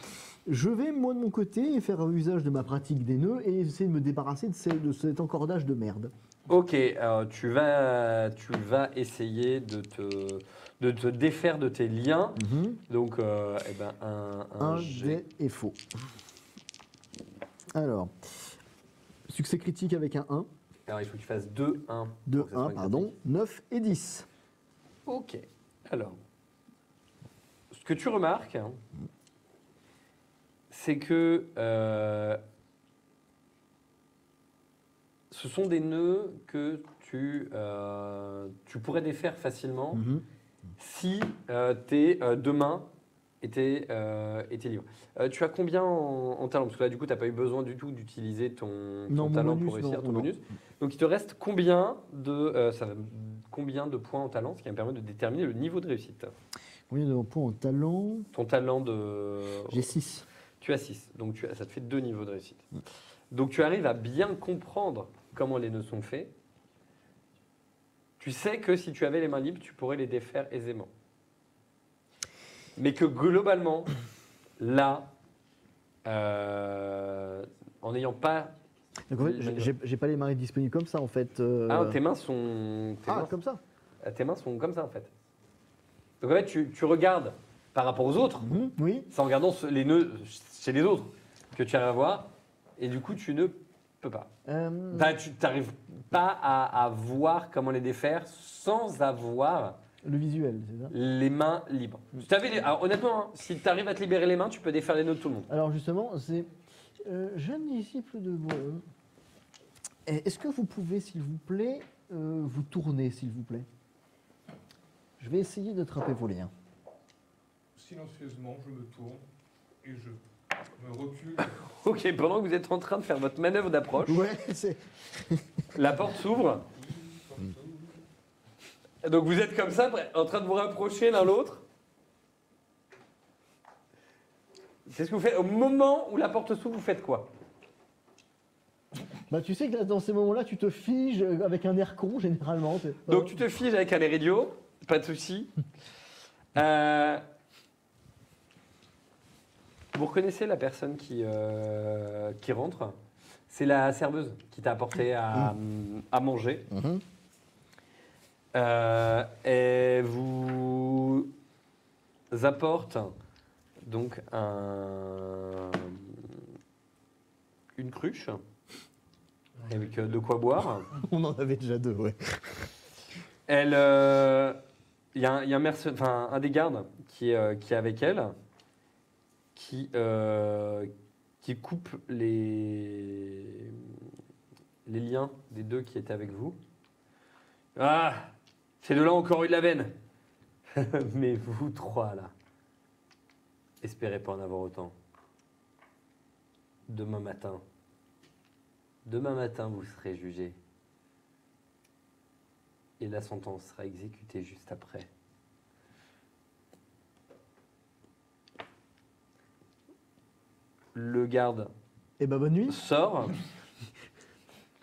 je vais, moi de mon côté, faire usage de ma pratique des nœuds et essayer de me débarrasser de cet encordage de merde. Ok, alors tu vas essayer de te défaire de tes liens. Donc, eh ben, un jet. dé est faux. Alors, succès critique avec un 1. Alors, il faut que tu fasses 2, 1. 2, 1, pardon. 9 et 10. Ok. Alors, ce que tu remarques, hein, c'est que ce sont des nœuds que tu pourrais défaire facilement si tes deux mains étaient libres. Tu as combien en talent? Parce que là, du coup, tu n'as pas eu besoin du tout d'utiliser ton talent pour réussir ton bonus. Donc, il te reste combien de points en talent, ce qui va me permettre de déterminer le niveau de réussite. Combien de points en talent? Ton talent de... J'ai 6. Tu as 6, donc ça te fait 2 niveaux de réussite. Donc tu arrives à bien comprendre comment les nœuds sont faits. Tu sais que si tu avais les mains libres, tu pourrais les défaire aisément. Mais que globalement, là, en n'ayant pas... Donc en fait, j'ai pas les mains disponibles comme ça en fait. Ah, tes mains sont... comme ça. Tes mains sont comme ça en fait. Donc en fait, tu regardes par rapport aux autres, Oui. c'est en regardant les nœuds chez les autres que tu arrives à voir, et du coup, tu ne peux pas. Tu n'arrives pas à voir comment les défaire sans avoir Le visuel, c'est ça. les mains libres. Alors, honnêtement, hein, si tu arrives à te libérer les mains, tu peux défaire les nœuds de tout le monde. Alors justement, c'est jeune disciple de Bourreau. Est-ce que vous pouvez, s'il vous plaît, vous tourner, s'il vous plaît? Je vais essayer d'attraper vos liens. Silencieusement, je me tourne et je me recule. Ok, pendant que vous êtes en train de faire votre manœuvre d'approche, Ouais, c'est. la porte s'ouvre. Donc vous êtes comme ça, en train de vous rapprocher l'un l'autre. C'est ce que vous faites. Au moment où la porte s'ouvre, vous faites quoi? Bah tu sais que là, dans ces moments-là, tu te figes avec un air con généralement. Donc tu te figes avec un air idiot, pas de souci. Vous reconnaissez la personne qui rentre? C'est la serveuse qui t'a apporté à manger. Elle vous apporte donc une cruche avec de quoi boire. On en avait déjà deux, ouais. Elle, il y a un des gardes qui est avec elle, qui coupe les liens des deux qui étaient avec vous. Ah, ces deux-là ont encore eu de la veine. Mais vous trois, là, espérez pas en avoir autant. Demain matin, vous serez jugés. Et la sentence sera exécutée juste après. Le garde Eh ben, bonne nuit. sort.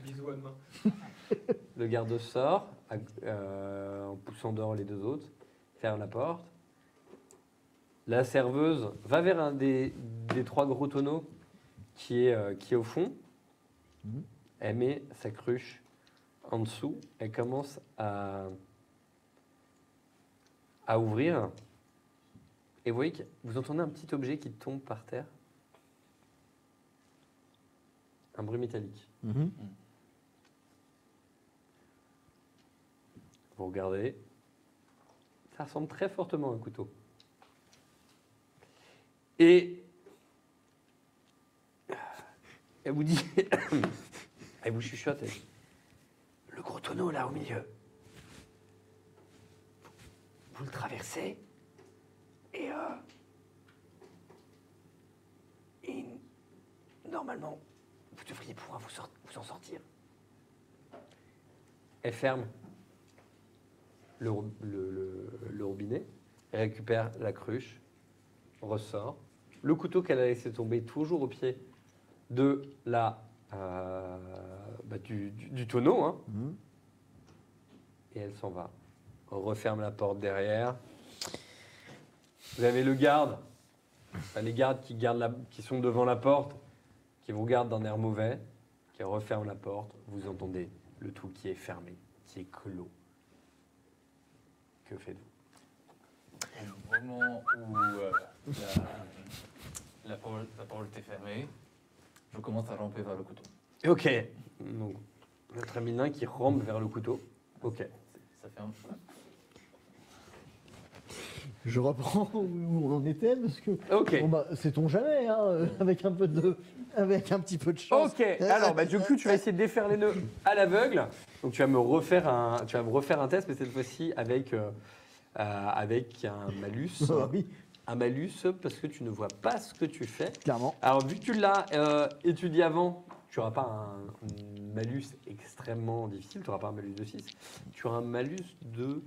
Bisous à demain. Le garde sort en poussant dehors les deux autres, ferme la porte. La serveuse va vers un des trois gros tonneaux qui est au fond. Mhm. Elle met sa cruche en dessous. Elle commence à ouvrir. Et vous voyez que vous entendez un petit objet qui tombe par terre. Un bruit métallique. Mhm. Vous regardez. Ça ressemble très fortement à un couteau. Et elle vous dit, elle vous chuchote, elle dit, le gros tonneau là au milieu, vous le traversez et normalement vous devriez pouvoir vous en sortir. Elle ferme le robinet, elle récupère la cruche, ressort. Le couteau qu'elle a laissé tomber toujours au pied de du tonneau. Hein. Mhm. Et elle s'en va. On referme la porte derrière. Vous avez le garde, les gardes qui sont devant la porte, qui vous regardent d'un air mauvais, qui referment la porte. Vous entendez le tout qui est fermé, qui est clos. Que faites-vous? Au moment où la porte est fermée, je commence à ramper vers le couteau. Ok. Donc, notre ami nain qui rampe vers le couteau. Ok. Ça fait un... Je reprends où on en était parce que Ok. bon bah sait-on jamais hein, avec un petit peu de chance. Ok. Alors, du coup, tu vas essayer de défaire les nœuds à l'aveugle. Donc, tu vas me refaire un test, mais cette fois-ci avec un malus. Ah oui, Un malus parce que tu ne vois pas ce que tu fais. clairement. Alors, vu que tu l'as étudié avant, tu n'auras pas un malus extrêmement difficile, tu n'auras pas un malus de 6. Tu auras un malus de...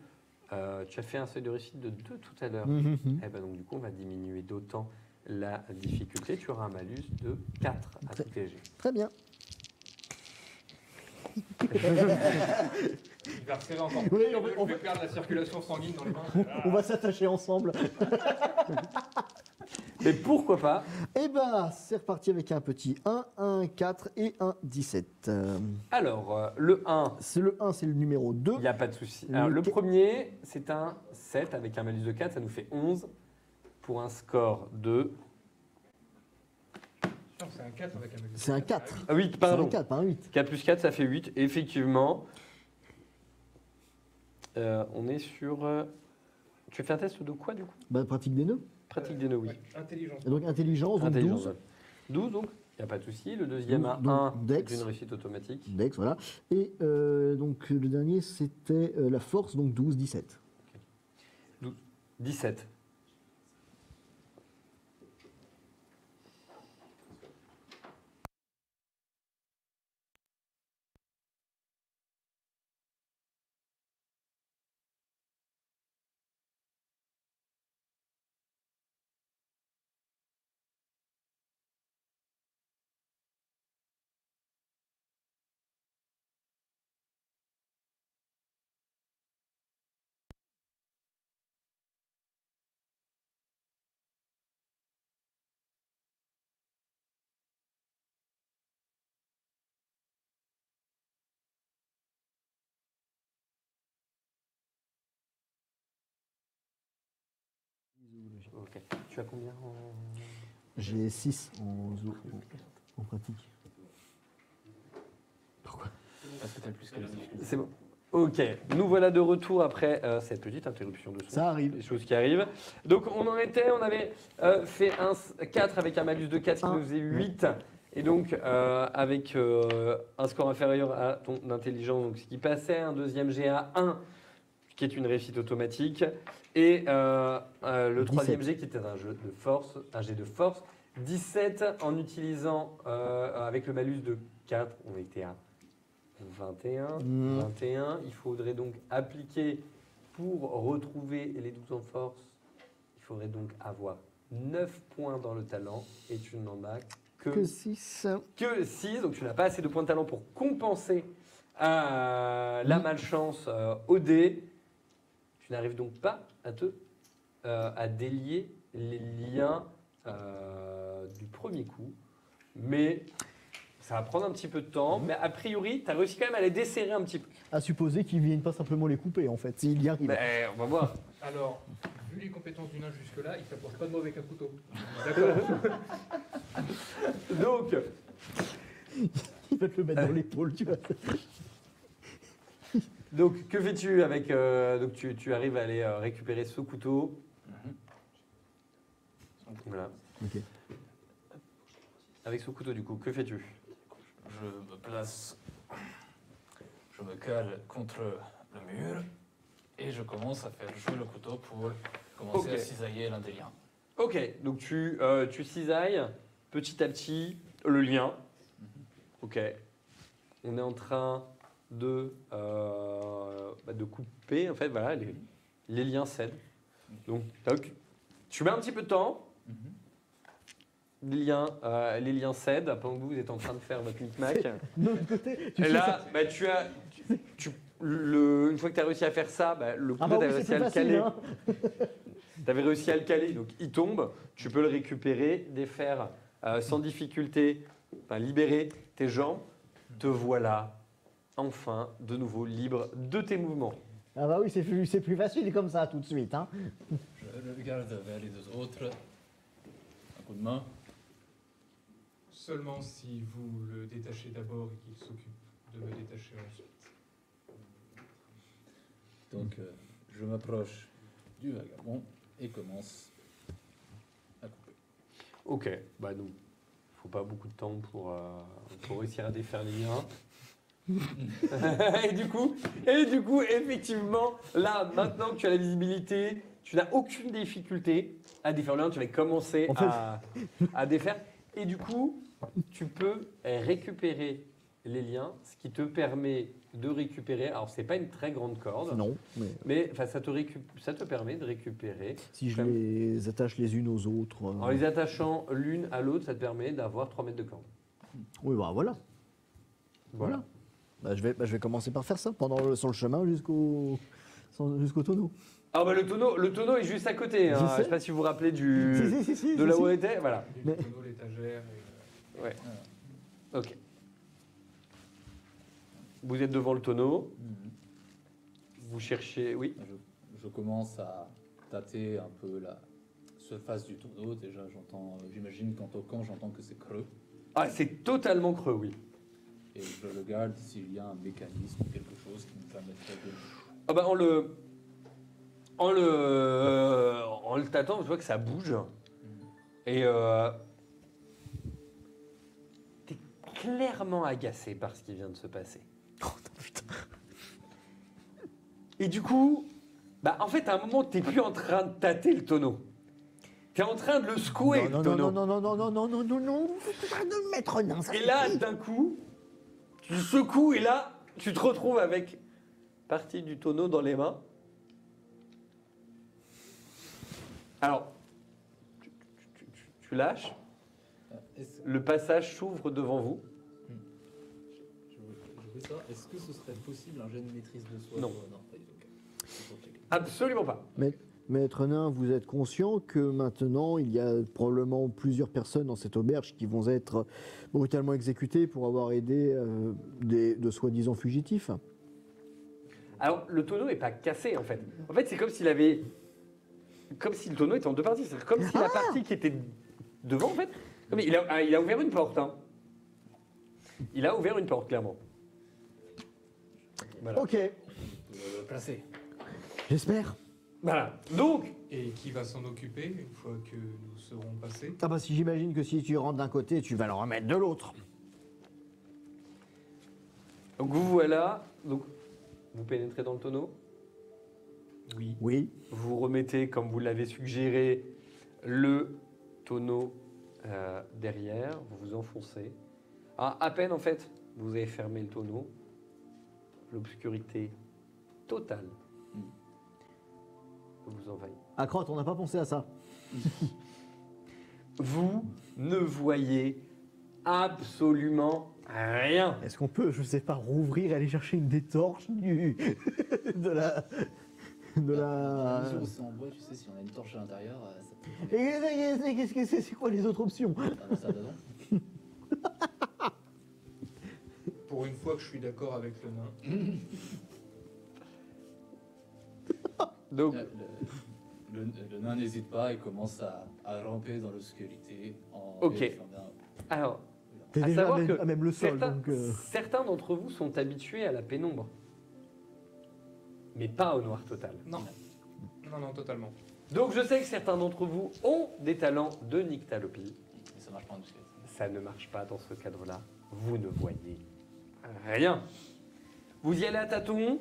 tu as fait un seuil de réussite de 2 tout à l'heure. Mhm. Eh ben donc, du coup, on va diminuer d'autant la difficulté. Tu auras un malus de 4 à tout TG. Très bien. Il va resserrer encore Oui, plus. on Je vais perdre la circulation sanguine dans les mains. On va s'attacher ensemble. Mais pourquoi pas? Eh ben, c'est reparti avec un petit 1, un 4 et un 17. Alors, le 1, C'est le 1, c'est le numéro 2. il n'y a pas de souci. Alors, le premier, c'est un 7 avec un malus de 4, ça nous fait 11 pour un score de... Non, c'est un 4 avec un malus. C'est un 4. Ah, 8, C'est pardon. un 4, pas un 8. 4 plus 4, ça fait 8. Effectivement, on est sur... Tu fais un test de quoi, du coup? Bah, pratique des nœuds. Pratique des nœuds, oui. Ouais, intelligence. Et donc intelligence, donc Intelligence, 12. ouais. 12, donc, il n'y a pas de souci. Le deuxième 12, a donc, 1, Dex. c'est une réussite automatique. Dex, voilà. Et donc le dernier, c'était la force, donc 12, 17. 17. Ok. Tu as combien en... J'ai 6 en pratique. Pourquoi? Parce que t'as le plus que la difficulté. C'est bon. Ok, nous voilà de retour après cette petite interruption de son. Ça arrive. Les choses qui arrivent. Donc on avait fait un 4 avec un malus de 4 qui Un. nous faisait 8. Et donc avec un score inférieur à ton intelligence, donc ce qui passait, un deuxième G à 1, qui est une réussite automatique. Et le troisième G qui était un jeu de force, un G de force. 17 en utilisant avec le malus de 4, on était à 21. 21. Il faudrait donc appliquer pour retrouver les 12 en force. Il faudrait donc avoir 9 points dans le talent et tu n'en as Que 6. que 6. Donc tu n'as pas assez de points de talent pour compenser la malchance au dé. Tu n'arrives donc pas à délier les liens du premier coup. Mais ça va prendre un petit peu de temps. Mais a priori, tu as réussi quand même à les desserrer un petit peu. À supposer qu'ils viennent pas simplement les couper, en fait, s'il y arrive. Mais on va voir. Alors, vu les compétences du nain jusque-là, il t'approche pas de moi avec un couteau. D'accord. Donc, Il va te le mettre dans l'épaule, tu vois. donc que fais-tu avec... donc tu arrives à aller récupérer ce couteau. Voilà. Ok. Avec ce couteau, du coup, que fais-tu? Je me place, je me cale contre le mur et je commence à faire jouer le couteau pour commencer Ok. à cisailler l'un des liens. Ok, donc tu cisailles petit à petit le lien. Ok. On est en train de couper, en fait, voilà, les liens cèdent. Donc, toc. Tu mets un petit peu de temps. Les liens cèdent pendant que vous êtes en train de faire votre micmac. De l'autre côté, tu Et sais là, ça. une fois que tu as réussi à faire ça, le couteau, Ah bah tu oui, réussi c'est à plus le facile, caler. hein. Tu avais réussi à le caler, donc il tombe. Tu peux le récupérer, défaire sans difficulté, libérer tes jambes. Te voilà enfin de nouveau libre de tes mouvements. Ah bah oui, c'est plus facile comme ça, tout de suite, hein. Je regarde vers les deux autres. Un coup de main. Seulement si vous le détachez d'abord et qu'il s'occupe de me détacher ensuite. Donc je m'approche du vagabond et commence à couper. Ok, donc faut pas beaucoup de temps pour réussir à défaire les liens. et du coup, effectivement, là, maintenant que tu as la visibilité, tu n'as aucune difficulté à défaire le lien. Tu vas commencer En fait- à défaire. Et du coup, tu peux récupérer les liens, ce qui te permet de récupérer. Alors, c'est pas une très grande corde, Non, mais mais ça te permet de récupérer. si je Comme- les attache les unes aux autres. En les attachant l'une à l'autre, ça te permet d'avoir 3 mètres de corde. Oui, bah voilà. Voilà. Bah, je vais commencer par faire ça sur le chemin jusqu'au tonneau. Ah le tonneau est juste à côté. Je Je sais. sais pas si vous vous rappelez de là où on était. Voilà. Les Mais- tonneaux, l'étagère et... Ouais. Ok. Vous êtes devant le tonneau. Vous cherchez. Oui. Je commence à tâter un peu la surface du tonneau. Déjà, j'imagine qu'en toquant, j'entends que c'est creux. Ah, c'est totalement creux, oui. Et je regarde s'il y a un mécanisme ou quelque chose qui me permettrait de... Ah en le tâtant, je vois que ça bouge. Et t'es clairement agacé par ce qui vient de se passer. Et du coup, en fait, à un moment, t'es plus en train de tâter le tonneau. T'es en train de le secouer, Non, le tonneau. non, maître nain, ça Et là, d'un coup, tu secoues et là, tu te retrouves avec partie du tonneau dans les mains. Alors, tu lâches, le passage s'ouvre devant vous. Je veux savoir, est-ce que ce serait possible un jet de maîtrise de soi? Non. Non, pas du tout. Ok. C'est pour checker. Absolument pas. Maître nain, vous êtes conscient que maintenant, il y a probablement plusieurs personnes dans cette auberge qui vont être brutalement exécutées pour avoir aidé de soi-disant fugitifs? Alors, le tonneau n'est pas cassé, en fait. En fait, c'est comme s'il avait... Comme si le tonneau était en deux parties. C'est comme si la partie qui était devant, en fait... Comme il a ouvert une porte, hein. Il a ouvert une porte, clairement. Voilà. Ok, Le placer. j'espère. Voilà. Donc, Et qui va s'en occuper une fois que nous serons passés? Ah bah si j'imagine que si tu rentres d'un côté, tu vas le remettre de l'autre. vous voilà. Donc, vous pénétrez dans le tonneau. Oui. Oui. Vous remettez, comme vous l'avez suggéré, le tonneau derrière. Vous vous enfoncez. À peine, en fait, vous avez fermé le tonneau. L'obscurité totale vous envahit. Ah crotte, on n'a pas pensé à ça. vous ne voyez absolument rien. Est-ce qu'on peut, je sais pas, rouvrir et aller chercher une des torches du... de la... de la... Mesure où c'est en bois, tu sais, si on a une torche à l'intérieur, ça peut... Et qu'est-ce que c'est quoi les autres options? Ah, ça dedans. Pour une fois que je suis d'accord avec le nain. Donc, Le nain n'hésite pas et commence à ramper dans l'obscurité. Ok. alors, T'es à déjà savoir même, que à même le sol, certains, donc... certains d'entre vous sont habitués à la pénombre, mais pas au noir total. Non. Non, totalement. Donc je sais que certains d'entre vous ont des talents de nyctalopie. Mais ça marche pas en obscurité. Ça ne marche pas dans ce cadre-là. Vous ne voyez rien. Vous y allez à tâtons,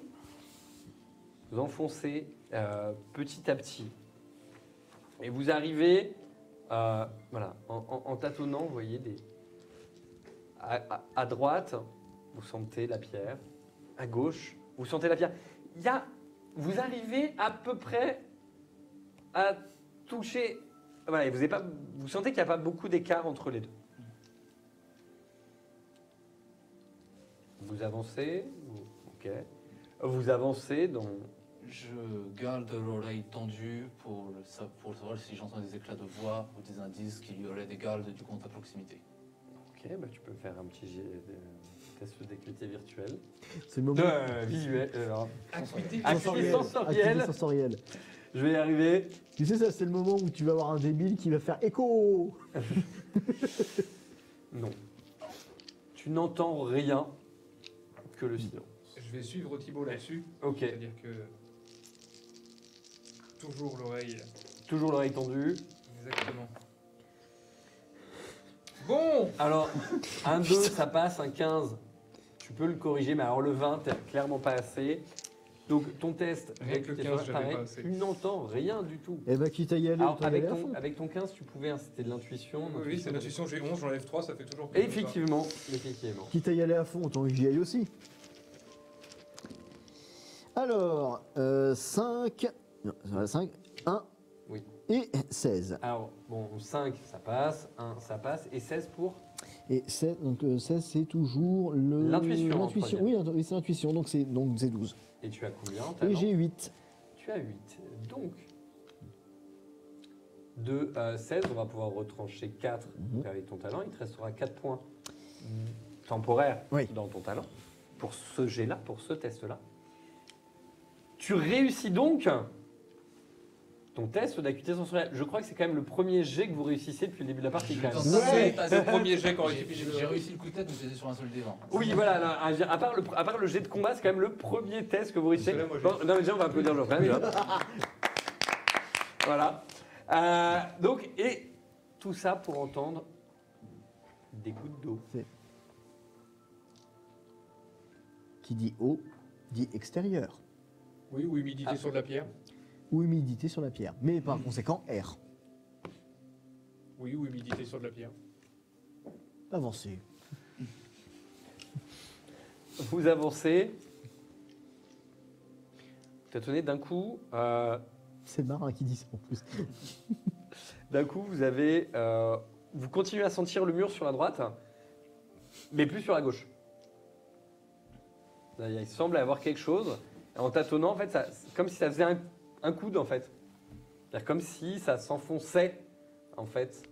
vous enfoncez petit à petit. Et vous arrivez, voilà, en tâtonnant, vous voyez des... À droite, vous sentez la pierre. À gauche, vous sentez la pierre. Vous arrivez à peu près à toucher... Voilà, et vous sentez qu'il n'y a pas beaucoup d'écart entre les deux. Vous avancez, ok. Vous avancez dans... Je garde l'oreille tendue pour savoir si j'entends des éclats de voix ou des indices qu'il y aurait des gardes du compte à proximité. Ok, bah tu peux faire un petit test d'équité virtuelle. C'est le moment... Visuel. Activité Activité sensorielle. Activité sensorielle. Je vais y arriver. Tu sais, ça, c'est le moment où tu vas avoir un débile qui va faire écho. Non. Tu n'entends rien que le silence. Je vais suivre Thibaut là-dessus. Ok. C'est-à-dire que toujours l'oreille. Toujours l'oreille tendue. Exactement. Bon. Alors, un 2, ça passe, un 15, tu peux le corriger, mais alors le 20, t'es clairement pas assez. Donc ton test, Rien que le 15, j'avais pareil, pas assez. tu n'entends rien du tout. Eh ben, quitte à y aller, Alors autant y aller à fond. avec ton 15, tu pouvais, hein, c'était de l'intuition. Oui, c'est l'intuition, j'ai 11, j'enlève 3, ça fait toujours Et effectivement. Quitte à y aller à fond, autant que j'y aille aussi. Alors, 5... Non, ça va, 5, 1 Oui. et 16. Alors, bon, 5, ça passe, 1, ça passe, et 16 pour Et 7, donc 16, c'est toujours le... L'intuition, L'intuition, oui, c'est l'intuition, donc c'est 12. Et tu as combien en Et talent j'ai 8. Tu as 8. Donc, de 16, on va pouvoir retrancher 4 avec ton talent. Il te restera 4 points temporaires Oui. dans ton talent pour ce jet-là, pour ce test-là. Tu réussis donc ton test d'acuité sensorielle. Je crois que c'est quand même le premier jet que vous réussissez depuis le début de la partie. Quand même. C'est le premier jet qu'on J'ai réussit. réussi le coup de tête, mais j'étais sur un seul des 20. Oui, voilà. Là, à part le jet de combat, c'est quand même le premier test que vous réussissez. Parce que là, moi, Bon, non, mais déjà, on va applaudir Geoffrey. Déjà. Voilà. Donc, et tout ça pour entendre des gouttes d'eau. Qui dit eau, dit extérieur. Oui, ou humidité sur de la pierre. Ou humidité sur la pierre. Mais par conséquent, air. Oui, ou humidité sur de la pierre. Avancez. Vous avancez. Tâtonnez d'un coup. C'est le marin qui dit ça en plus. D'un coup, vous avez. Vous continuez à sentir le mur sur la droite, mais plus sur la gauche. Il semble y avoir quelque chose. En tâtonnant, en fait, c'est comme si ça faisait un coude, en fait. C'est-à-dire comme si ça s'enfonçait, en fait,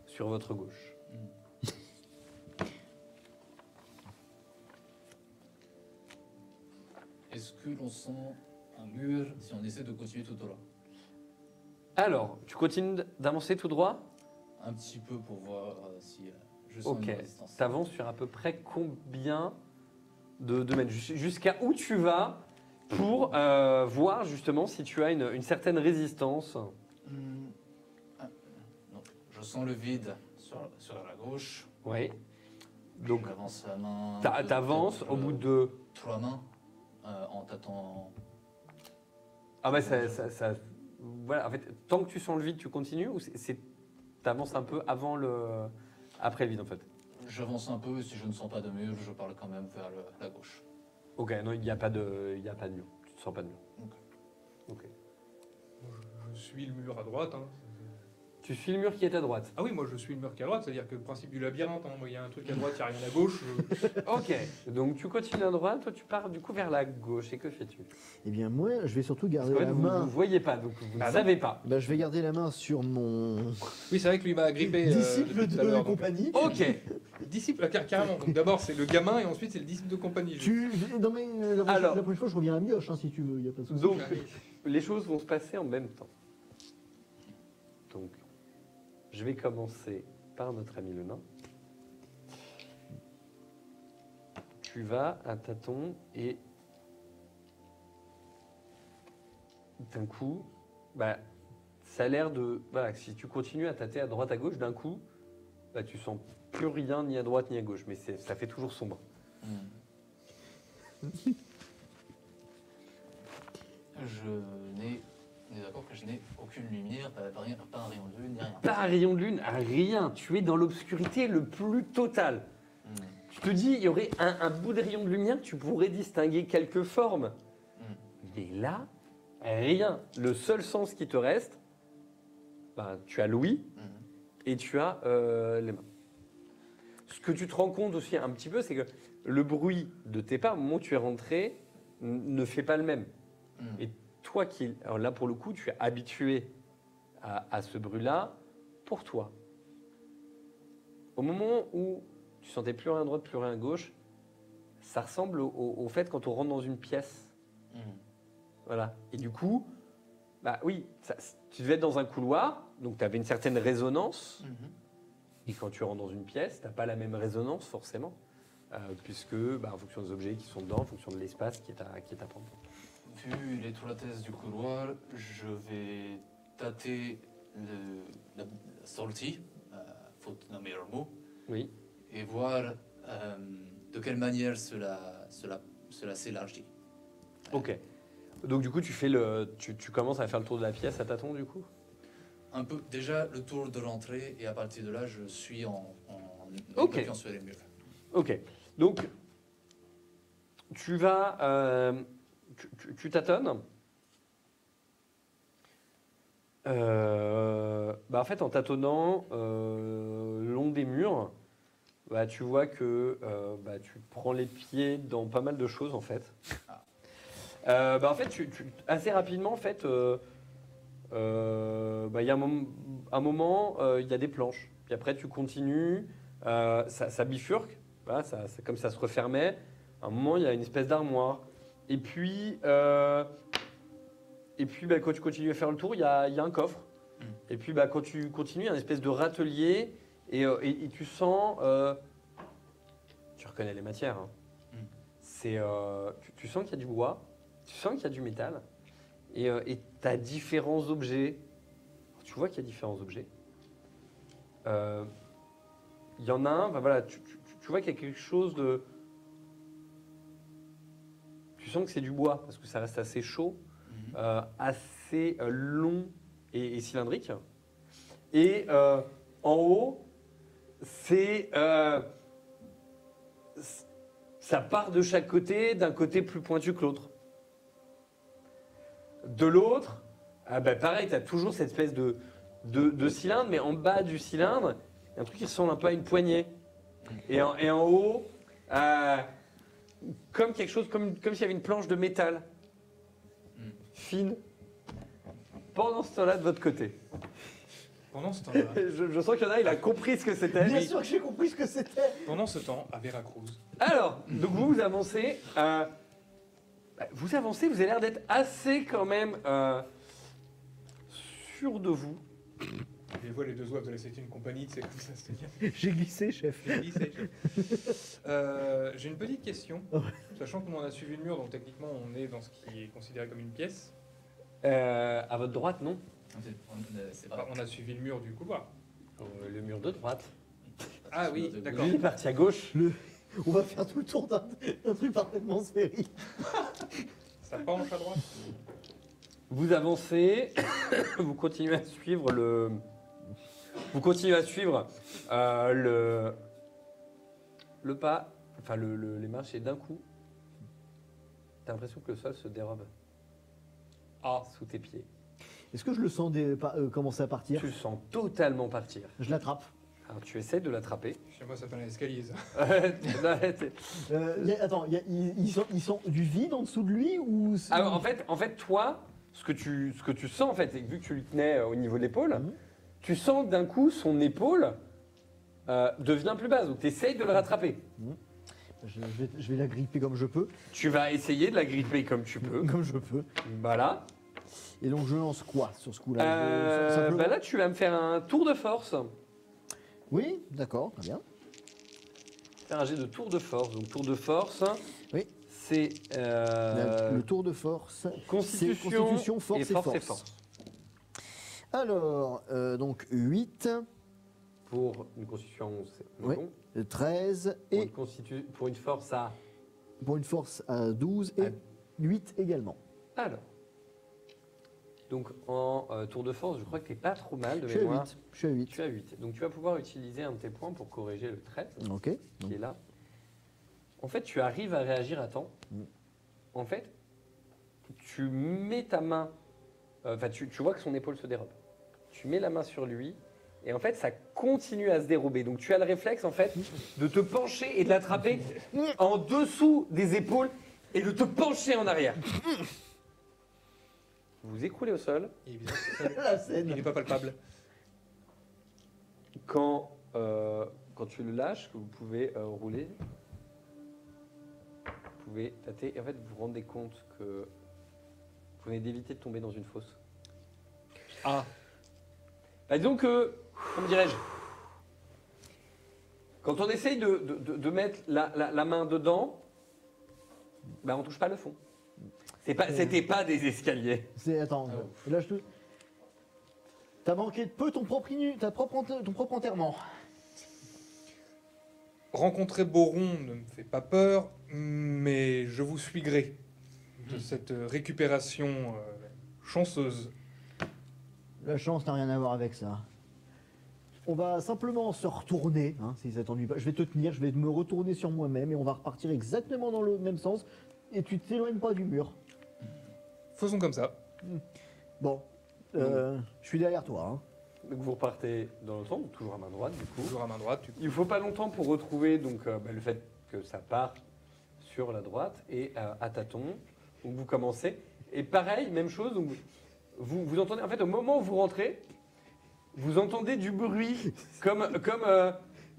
sur votre gauche. Est-ce que l'on sent un mur si on essaie de continuer tout droit? Alors, tu continues d'avancer tout droit? Un petit peu pour voir si je sens Ok. une résistance. T'avances sur à peu près combien de mètres? Jusqu'à où tu vas pour voir justement si tu as une certaine résistance? Non, je sens le vide sur la gauche. Oui. Donc, J'avance la main. t'avances au bout de... 3 mains en tâtant. Ah bah voilà, en fait, tant que tu sens le vide, tu continues ou t'avances un peu avant après le vide en fait? J'avance un peu, si je ne sens pas de mur, je parle quand même vers la gauche. Ok, non, il n'y a pas de mur. Tu ne sens pas de mur. Ok. Je suis le mur à droite. Hein. Tu suis le mur qui est à droite. Ah oui, moi je suis le mur qui est à droite, c'est-à-dire que le principe du labyrinthe, hein, moi il y a un truc à droite, il n'y a rien à gauche. Ok, donc tu continues à droite, toi tu pars du coup vers la gauche, et que fais-tu? Eh bien, moi, je vais surtout Parce garder qu'en fait, la vous main. ne voyez pas, donc vous Ah ne non. savez pas. Bah, je vais garder la main sur mon Oui, c'est vrai que lui m'a grippé. disciple depuis tout à de l'heure, donc. compagnie. Ok, Disciple, carrément. Donc d'abord c'est le gamin et ensuite c'est le disciple de compagnie. Non mais Alors. la prochaine fois, je reviens à Mioche, hein, si tu veux, il n'y a pas de souci. donc les choses vont se passer en même temps. Donc, je vais commencer par notre ami le nain. Tu vas à tâtons et d'un coup, bah, ça a l'air de... Voilà, si tu continues à tâter à droite à gauche, d'un coup, bah, tu sens plus rien ni à droite ni à gauche, mais ça fait toujours sombre. On est d'accord que je n'ai aucune lumière, pas un rayon de lune, ni rien. Pas un rayon de lune, rien. Tu es dans l'obscurité le plus total. Tu te dis, il y aurait un bout de rayon de lumière, tu pourrais distinguer quelques formes. Mais là, rien. Le seul sens qui te reste, ben, tu as l'ouïe et tu as les mains. Ce que tu te rends compte aussi un petit peu, c'est que le bruit de tes pas, au moment où tu es rentré, ne fait pas le même. Et toi qui... Alors là, pour le coup, tu es habitué à ce bruit-là pour toi. Au moment où tu sentais plus rien à droite, plus rien à gauche, ça ressemble au fait quand on rentre dans une pièce. Voilà. Et du coup, bah oui, tu devais être dans un couloir, donc tu avais une certaine résonance. Et quand tu rentres dans une pièce, tu n'as pas la même résonance forcément, puisque bah, en fonction des objets qui sont dedans, en fonction de l'espace qui est à prendre. Vu l'étroitesse du couloir, je vais tâter la sortie, faute d'un meilleur mot, Oui. et voir de quelle manière cela s'élargit. Ok. Donc du coup, tu commences à faire le tour de la pièce à tâtons du coup. Un peu, déjà le tour de l'entrée, et à partir de là, je suis en Ok. appuyant sur les murs. Ok. Donc tu vas, tu tâtonnes. Bah en fait, en tâtonnant le long des murs, bah, tu vois que bah, tu prends les pieds dans pas mal de choses en fait. Bah, en fait, assez rapidement, en fait, bah, il y a un moment, il y a des planches. Puis après, tu continues, ça bifurque, voilà, comme ça se refermait. À un moment, il y a une espèce d'armoire. Et puis bah, quand tu continues à faire le tour, il y a un coffre. Et puis bah, quand tu continues, il y a une espèce de râtelier. Et tu sens... tu reconnais les matières. Hein. Tu sens qu'il y a du bois, tu sens qu'il y a du métal. Et tu as différents objets. Tu vois qu'il y a différents objets. Il y en a un, bah, voilà, tu vois qu'il y a quelque chose de... Tu sens que c'est du bois, parce que ça reste assez chaud, assez long et cylindrique. Et en haut, ça part de chaque côté, d'un côté plus pointu que l'autre. De l'autre, bah pareil, tu as toujours cette espèce de cylindre, mais en bas du cylindre, il y a un truc qui ressemble un peu à une poignée. Et en haut, comme quelque chose, comme s'il y avait une planche de métal fine. Pendant ce temps-là, de votre côté. Pendant ce temps-là, Je sens qu'il y en a, il a compris ce que c'était. Bien sûr que j'ai compris ce que c'était. pendant ce temps, à Veracruz, Alors, donc vous avancez. Vous avancez, vous avez l'air d'être assez quand même sûr de vous. je vois les deux oeufs de la septième compagnie, c'est comme ça, c'est-à-dire. J'ai glissé, chef. J'ai une petite question, sachant que nous on a suivi le mur, donc techniquement on est dans ce qui est considéré comme une pièce. À votre droite, non? C'est Enfin, pas... on a suivi le mur du couloir. Le mur de droite. Ah oui, d'accord. Lui, il est parti à gauche. On va faire tout le tour d'un truc parfaitement sphérique. Ça penche à droite. Vous avancez, vous continuez à suivre le. Vous continuez à suivre le pas, enfin les marches, et d'un coup, t'as l'impression que le sol se dérobe sous tes pieds. Est-ce que je le sens commencer à partir? Tu le sens totalement partir. Je l'attrape. Alors tu essaies de l'attraper. Chez moi, ça s'appelle un escalier, ça. Attends, ils sont du vide en dessous de lui ou Alors, en fait, toi, ce que tu sens, en fait, c'est que vu que tu lui tenais au niveau de l'épaule, tu sens que d'un coup, son épaule devient plus basse. Donc, tu essayes de le rattraper. Je vais la gripper comme je peux. Tu vas essayer de la gripper comme tu peux. Comme je peux. Voilà. Et donc, je lance quoi sur ce coup-là? Simplement- Bah là, tu vas me faire un tour de force. Oui, d'accord, très bien. Faire un jet de tour de force. Donc, tour de force, Oui. c'est Le tour de force, constitution, c'est constitution, force et force. Alors, donc 8, Pour une constitution, c'est Oui. bon. 13 Pour, et pour une force à... pour une force à 12 et 8 également. Alors. Donc en tour de force, je crois que tu n'es pas trop mal de Je suis à mémoire. 8. Je suis à 8. Tu as 8. Donc tu vas pouvoir utiliser un de tes points pour corriger le 13 Ok. qui est là. En fait, tu arrives à réagir à temps. En fait, tu mets ta main, enfin tu vois que son épaule se dérobe. Tu mets la main sur lui et en fait ça continue à se dérober. Donc tu as le réflexe en fait de te pencher et de l'attraper en dessous des épaules et de te pencher en arrière. Vous écroulez au sol. Il est bizarre, c'est ça. La scène. Il n'est pas palpable. Quand tu le lâches, que vous pouvez rouler, vous pouvez tâter et en fait vous vous rendez compte que vous venez d'éviter de tomber dans une fosse. Ah. Bah, disons que, comment dirais-je, quand on essaye de mettre la main dedans, bah, on touche pas le fond. C'était pas des escaliers. Attends, là je te. T'as manqué de peu ton propre enterrement. Rencontrer Boron ne me fait pas peur, mais je vous suis gré de cette récupération chanceuse. La chance n'a rien à voir avec ça. On va simplement se retourner, hein, si ça t'ennuie pas. Je vais te tenir, je vais me retourner sur moi-même et on va repartir exactement dans le même sens. Et tu t'éloignes pas du mur. Faisons comme ça. Bon, je suis derrière toi. Hein. Donc vous repartez dans le sens, toujours à main droite du coup. Toujours à main droite. Il faut pas longtemps pour retrouver donc, le fait que ça part sur la droite et à tâtons. Donc vous commencez. Et pareil, même chose, donc vous entendez, en fait au moment où vous rentrez, vous entendez du bruit comme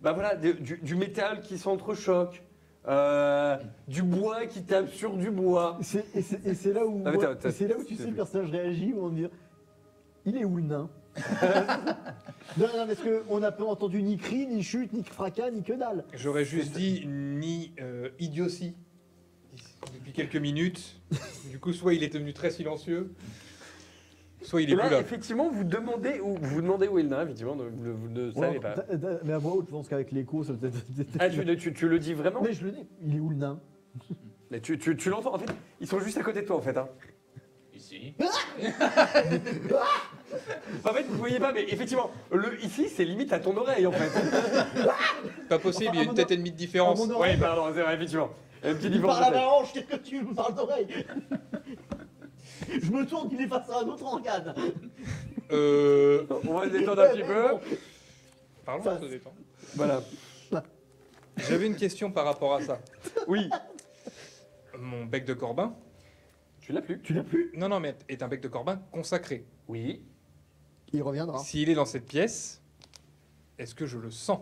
bah voilà, du métal qui s'entrechoque. Du bois qui tape sur du bois. Et c'est là où, Ah, mais c'est là où tu sais le personnage réagit, où on dit il est où le nain? Non, parce qu'on n'a pas entendu ni cri, ni chute, ni fracas, ni que dalle. J'aurais juste dit ni idiotie depuis quelques minutes. Du coup, soit il est devenu très silencieux, soit il est Et plus là, là. effectivement, vous demandez où est le nain, effectivement, vous ne savez pas. Mais à voix haute, je pense qu'avec l'écho, ça peut-être. Ah, tu le dis vraiment? Mais je le dis, il est où le nain? Mais tu l'entends, en fait, ils sont juste à côté de toi, en fait. Hein. Ici. En fait, vous voyez pas, mais effectivement, ici, c'est limite à ton oreille, en fait. Pas possible, il y a une tête et demie de différence. À mon oreille. Oui, pardon, c'est vrai, effectivement. Un petit Il différence. parle à de tête. ma hanche, qu'est-ce que tu me parles d'oreille? Je me tourne, il est face à un autre organe. On va se détendre un petit peu. Parlons Ça- de se détendre. Voilà. J'avais une question par rapport à ça. Oui. Mon bec de corbin, Tu l'as plus? Tu l'as plus? non, mais est un bec de corbin consacré. Oui. Il reviendra. S'il est dans cette pièce, est-ce que je le sens?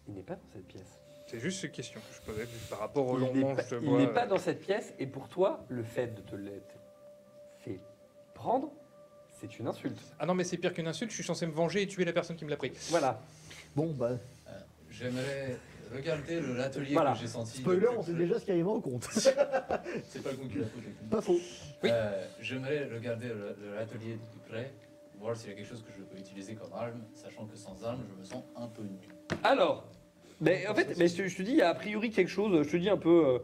Il n'est pas dans cette pièce. C'est juste une question que je posais par rapport au Il long n'est manche pas- de il bois. n'est pas dans cette pièce, et pour toi, le fait de te l'être fait prendre, c'est une insulte. Ah non, mais c'est pire qu'une insulte, je suis censé me venger et tuer la personne qui me l'a pris. Voilà. Bon, bah, J'aimerais regarder l'atelier Voilà. que j'ai senti. spoiler, de plus on sait près. déjà ce qu'il y a au compte. C'est pas le con qui l'a foutu. Pas faux. Oui. J'aimerais regarder l'atelier de plus près, voir s'il y a quelque chose que je peux utiliser comme arme, sachant que sans arme, je me sens un peu nu. Alors, mais en fait, mais je te dis, il y a a priori quelque chose, je te dis un peu.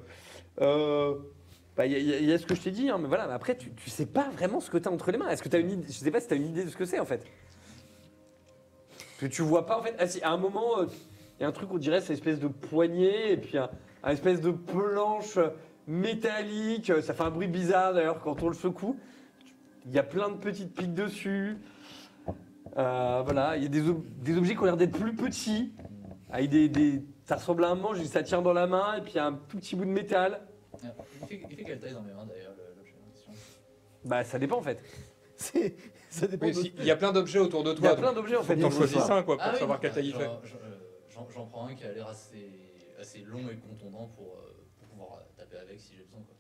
Bah, il y a ce que je t'ai dit, hein, mais voilà, mais après, tu sais pas vraiment ce que tu as entre les mains. Est-ce que tu as une idée? Je sais pas si tu as une idée de ce que c'est en fait. Que tu vois pas en fait. Ah, si, à un moment, il y a un truc, on dirait, c'est une espèce de poignée, et puis un espèce de planche métallique. Ça fait un bruit bizarre d'ailleurs quand on le secoue. Il y a plein de petites piques dessus. Voilà, il y a des objets qui ont l'air d'être plus petits. Avec ça ressemble à un manche, ça tient dans la main, et puis il y a un tout petit bout de métal. Il fait quelle taille dans mes mains d'ailleurs, l'objet en question? Bah, ça dépend en fait. Ça dépend Oui, de... il y a plein d'objets autour de Il y a toi. plein d'objets en fait. T'en dans le choisis choix. 5 quoi, pour Ah oui, savoir quelle taille il fait. J'en prends un qui a l'air assez long et contondant pour pouvoir taper avec si j'ai besoin. Quoi.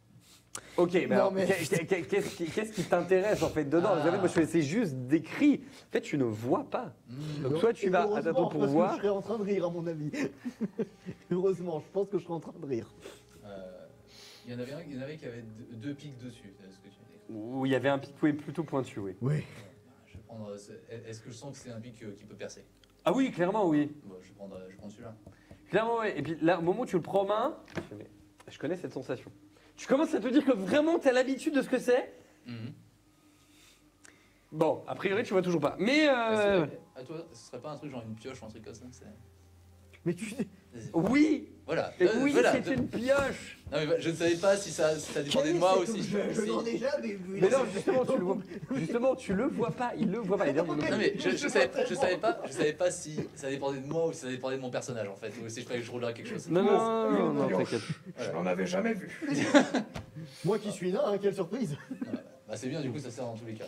Ok, mais, Non, alors, mais- qu'est-ce qui t'intéresse en fait dedans? Ah. Parce qu'en fait, moi je faisais juste décrit. En fait, tu ne vois pas. Donc soit tu vas à ta tour pour parce que voir. je serais en train de rire, à mon avis. Heureusement, je pense que je serais en train de rire. Il y en avait qui avait deux pics dessus, c'est ce que tu me dis. Où il y avait un pic oui, plutôt pointu, oui. Oui. Je vais prendre. Est-ce que je sens que c'est un pic qui peut percer? Ah oui, clairement, oui. Bon, je vais prendre celui-là. Clairement, oui. Et puis là, au moment où tu le prends en main, je connais cette sensation. Tu commences à te dire que vraiment tu as l'habitude de ce que c'est. Bon, a priori, tu vois toujours pas. Mais. À toi, ce serait pas un truc genre une pioche ou un truc comme ça? Mais tu sais... Oui! Voilà. Et oui, voilà. c'est une pioche! Non, mais je ne savais pas si ça dépendait de moi ou si. Je n'en ai jamais vu. Mais non, justement, tu le vois, justement, tu le vois pas, il le voit pas. Non mais je savais pas si ça dépendait de moi ou si ça dépendait de mon personnage en fait, ou si je fallait que je roulerais quelque chose. Non, t'inquiète. Je n'en avais jamais vu. Moi qui suis là, hein, quelle surprise. Bah c'est bien, du coup ça sert dans tous les cas.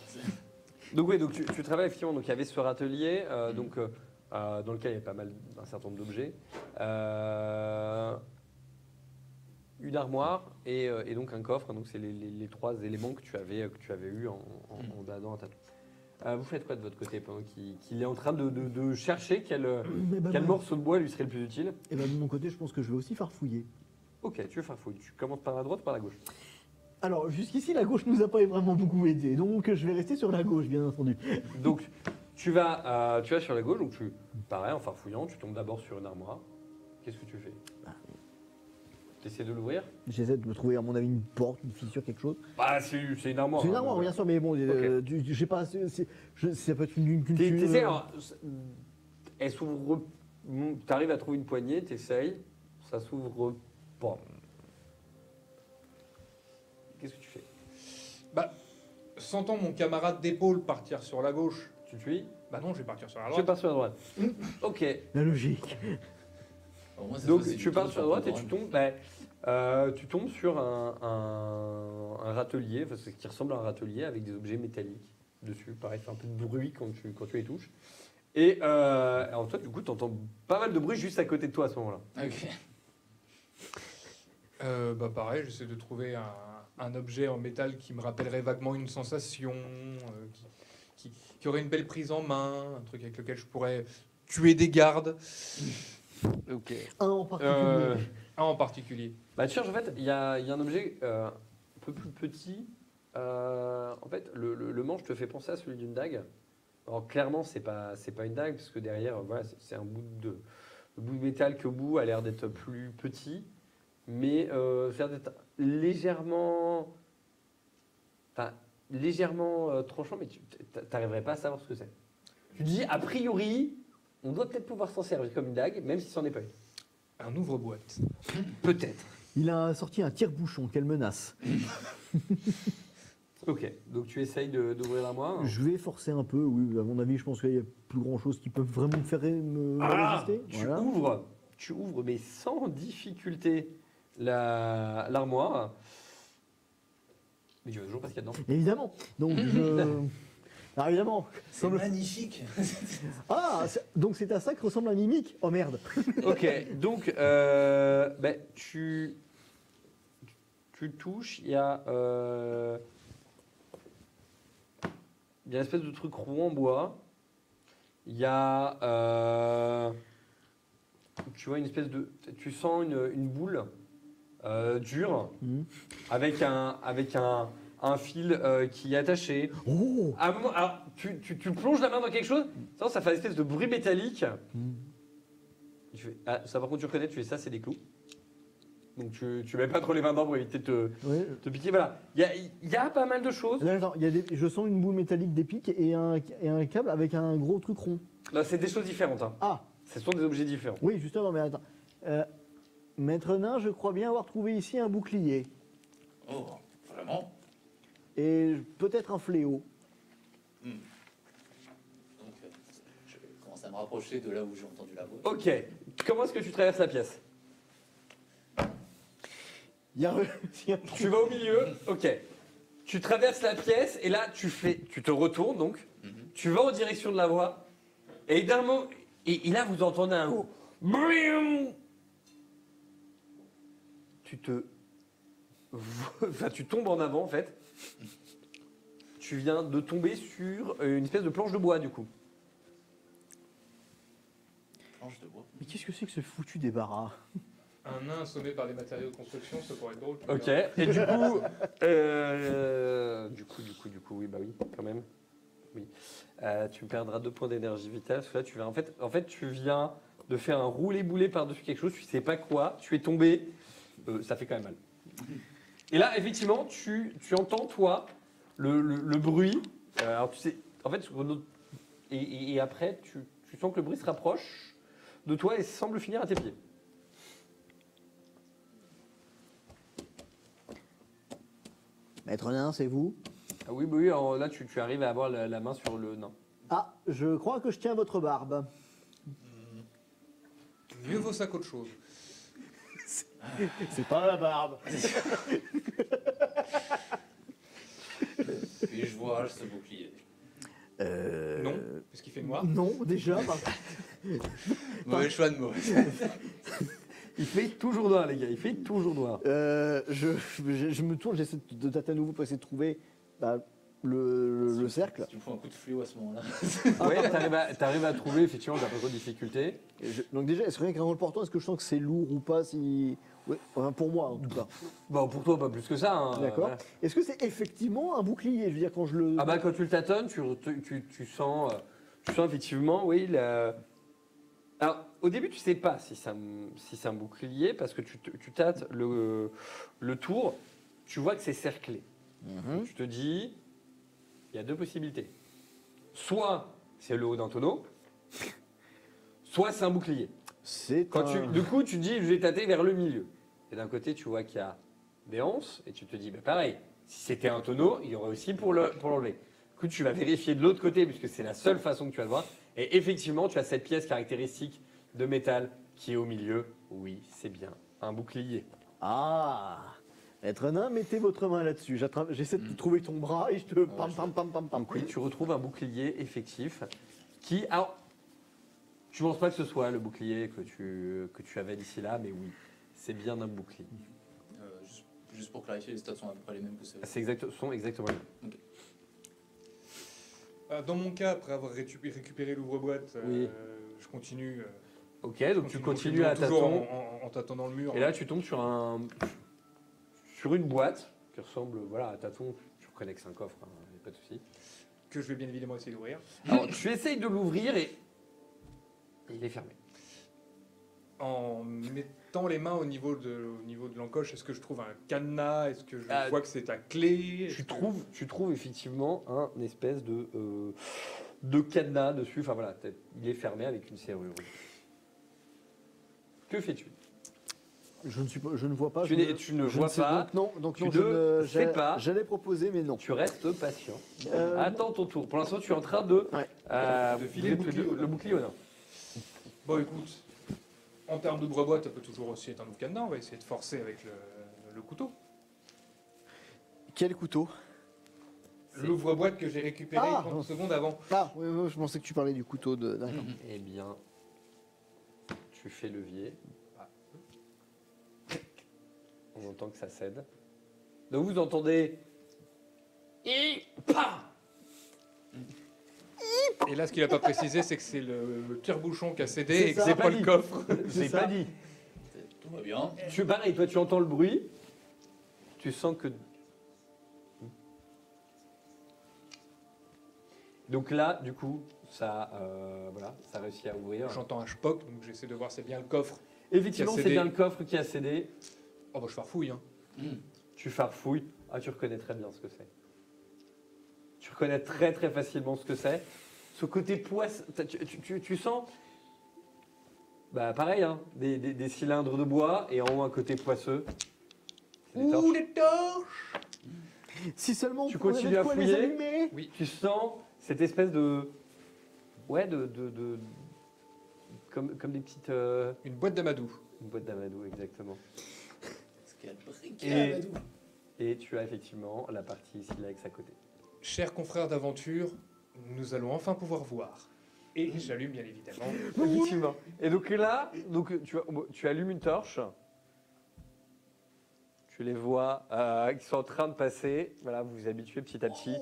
Donc oui, donc tu travailles effectivement, donc il y avait ce râtelier, dans lequel il y avait un certain nombre d'objets. Une armoire et donc un coffre, donc c'est les trois éléments que tu avais eu en baladant à tâtons. Vous faites quoi de votre côté pendant qu'il est en train de chercher quel morceau de bois lui serait le plus utile? Et ben de mon côté, je pense que je vais aussi farfouiller. Ok, tu veux faire fouille. Tu commences par la droite ou par la gauche? Alors, jusqu'ici, la gauche nous a pas vraiment beaucoup aidé, donc je vais rester sur la gauche, bien entendu. Donc tu vas sur la gauche, donc pareil, en farfouillant, tu tombes d'abord sur une armoire. Qu'est-ce que tu fais? Tu essaies de l'ouvrir? J'essaie de me trouver, à mon avis, une porte, une fissure, quelque chose. Bah, c'est une armoire. C'est une hein, armoire, donc, bien sûr, mais bon, je sais pas, ça peut être une T'essaies, alors, elle s'ouvre. T'arrives à trouver une poignée, t'essayes, ça s'ouvre pas. Qu'est-ce que tu fais? Bah, sentant mon camarade d'épaule partir sur la gauche, Tu te suis? bah non, je vais partir sur la Tu droite. pars sur la droite. Ok. La logique. Au moins, cette Donc fois-ci, tu pars tombe sur la droite et le tu programme. tombes, tu tombes sur un râtelier, enfin, ce qui ressemble à un râtelier avec des objets métalliques dessus. Pareil, fait un peu de bruit quand tu les touches. Et alors toi, du coup, tu entends pas mal de bruit juste à côté de toi à ce moment-là. Ok. Bah pareil, j'essaie de trouver un objet en métal qui me rappellerait vaguement une sensation, qui aurait une belle prise en main, un truc avec lequel je pourrais tuer des gardes. Ok. Un en particulier. Un en particulier. Bah, tu cherches, en fait, il y a un objet un peu plus petit. En fait, le manche te fait penser à celui d'une dague. Alors, clairement, c'est pas une dague, parce que derrière, voilà, c'est un bout de métal qui, au bout, a l'air d'être plus petit. Mais ça a l'air d'être légèrement tranchant, mais tu n'arriverais pas à savoir ce que c'est. Tu dis, a priori, on doit peut-être pouvoir s'en servir comme une dague, même si c'en est pas une. Un ouvre-boîte. Peut-être. Il a sorti un tire-bouchon, quelle menace. Ok, donc tu essayes d'ouvrir l'armoire. Je vais forcer un peu, oui, à mon avis, je pense qu'il y a plus grand chose qui peut vraiment me résister. Voilà. Tu ouvres, mais sans difficulté, l'armoire. Mais tu veux toujours pas ce qu'il y a dedans. Évidemment. Donc Alors évidemment. C'est magnifique. Donc c'est à ça que ressemble un mimique. Oh merde. Ok, donc tu touches, il y a une espèce de truc rond en bois. Il y a tu vois une espèce de, tu sens une boule dure avec un fil qui est attaché. Oh. À un moment, alors, tu plonges la main dans quelque chose, ça fait une espèce de bruit métallique. Tu fais, ça par contre tu reconnais, tu fais ça, c'est des clous. Donc tu mets pas trop les mains dedans pour éviter de te piquer. Voilà, il y a pas mal de choses. Là, attends, je sens une boule métallique d'épique et un câble avec un gros truc rond. Là, c'est des choses différentes. Hein. Ah, Ce sont des objets différents. oui, justement, mais attends. Maître Nain, je crois bien avoir trouvé ici un bouclier. Oh, vraiment? et peut-être un fléau. Donc, je commence à me rapprocher de là où j'ai entendu la voix. Ok. Comment est-ce que tu traverses la pièce? Il y a... Tu vas au milieu, ok. Tu traverses la pièce et là tu te retournes donc, tu vas en direction de la voix et d'un mot, et là vous entendez un mot. Enfin, tu tombes en avant en fait. Tu viens de tomber sur une espèce de planche de bois du coup. Planche de bois. Mais qu'est-ce que c'est que ce foutu débarras? Un nain assommé par des matériaux de construction, ça pourrait être drôle. Ok. Et du coup, oui, bah oui, quand même. Oui. Tu perdras 2 points d'énergie vitale. Parce que là, tu viens, en fait, tu viens de faire un roulé-boulé par-dessus quelque chose. Tu sais pas quoi. Tu es tombé. Ça fait quand même mal. Et là, effectivement, tu entends toi le bruit. Alors tu sais, en fait, et après, tu sens que le bruit se rapproche de toi et semble finir à tes pieds. Maître nain, c'est vous? Ah oui, bah oui, alors là tu arrives à avoir la main sur le nain. Ah, je crois que je tiens votre barbe. Mieux vaut ça qu'autre chose. C'est pas la barbe. Et je vois ce bouclier. Non, puisqu'il fait noir. Non, déjà. Mauvais choix de mots. Il fait toujours noir, les gars, il fait toujours noir. Je me tourne, j'essaie de tâter à nouveau pour essayer de trouver le cercle. Tu me fous un coup de fléau à ce moment-là. Ouais, t'arrives à trouver, effectivement, t'as pas trop de difficultés. Donc déjà, est-ce que rien qu'un rôle portant, est-ce que je sens que c'est lourd ou pas si... Ouais, enfin, pour moi, en tout cas. Bon, pour toi, pas plus que ça. Hein, D'accord. voilà. Est-ce que c'est effectivement un bouclier? Je veux dire, quand je le... Ah bah, quand tu le tâtonnes, tu sens effectivement, oui, Alors, au début, tu sais pas si c'est un bouclier, parce que tu tâtes le tour, tu vois que c'est cerclé. Tu te dis, il y a 2 possibilités. Soit c'est le haut d'un tonneau, soit c'est un bouclier. Du coup, tu te dis, je vais tâter vers le milieu. Et d'un côté, tu vois qu'il y a des anses, et tu te dis, bah pareil, si c'était un tonneau, il y aurait aussi pour l'enlever. Du coup, tu vas vérifier de l'autre côté, puisque c'est la seule façon que tu vas le voir. Et effectivement, tu as cette pièce caractéristique de métal qui est au milieu. Oui, c'est bien un bouclier. Ah, Maître nain, mettez votre main là-dessus. J'essaie de trouver ton bras et je te... Pam, pam, pam, pam, pam. Oui, tu retrouves un bouclier effectif qui... Alors, je ne pense pas que ce soit le bouclier que tu avais d'ici là, mais oui, c'est bien un bouclier. Juste pour clarifier, les stats sont à peu près les mêmes que celles. Sont exactement les mêmes. Okay. Dans mon cas, après avoir récupéré l'ouvre-boîte, Oui. je continue. Ok, donc tu continues à toujours tâtonner. en tâtonnant dans le mur. Et là, tu tombes sur une boîte qui ressemble, voilà, à tâton. Tu reconnais que c'est un coffre, hein, y a pas de souci. Que je vais bien évidemment essayer d'ouvrir. Alors, tu essayes de l'ouvrir et il est fermé. En mettant les mains au niveau de l'encoche, est-ce que je trouve un cadenas? Est-ce que je vois que c'est ta clé? Tu trouves effectivement un espèce de cadenas dessus. Enfin voilà, il est fermé avec une serrure. Que fais-tu? Je ne vois pas. Tu ne vois pas. Donc Tu non, ne sais pas. J'allais proposer, mais non. Tu restes patient. Attends ton tour. Pour l'instant, tu es en train de filer le bouclier au nain. nain. Bon, écoute, en termes d'ouvre-boîte, ça peut toujours aussi être un autre cadenas. On va essayer de forcer avec le couteau. Quel couteau? L'ouvre-boîte que j'ai récupéré 30 secondes avant. Ah, oui, je pensais que tu parlais du couteau de... D'accord. Eh bien, tu fais levier. On entend que ça cède. Donc vous entendez... Et Et là, ce qu'il n'a pas précisé, c'est que c'est le tire-bouchon qui a cédé C'est et que ça. c'est pas dit. le coffre. C'est pas dit. Tout va bien. Pareil, toi tu entends le bruit. Tu sens que... Donc là, du coup, ça réussit à ouvrir. J'entends un spock, donc j'essaie de voir c'est bien le coffre. Effectivement, qui a c'est cédé. bien le coffre qui a cédé. Oh bah je farfouille. Hein. Tu farfouilles. Ah, tu reconnais très bien ce que c'est. Tu reconnais très très facilement ce que c'est. Ce côté poisse, tu sens, bah pareil, hein, des cylindres de bois et en haut un côté poisseux. C'est des torches. Les torches. Si seulement Tu on avait continues de à quoi les fouiller allumer. Oui. Tu sens cette espèce de... Ouais, comme des petites... Une boîte d'amadou. Une boîte d'amadou, exactement. Est-ce qu'elle briquait Et- Amadou Et tu as effectivement la partie Silex à côté. Chers confrères d'aventure, nous allons enfin pouvoir voir. Et j'allume bien évidemment. Effectivement. Et donc là, tu allumes une torche. Tu les vois qui sont en train de passer. Voilà, vous vous habituez petit à petit.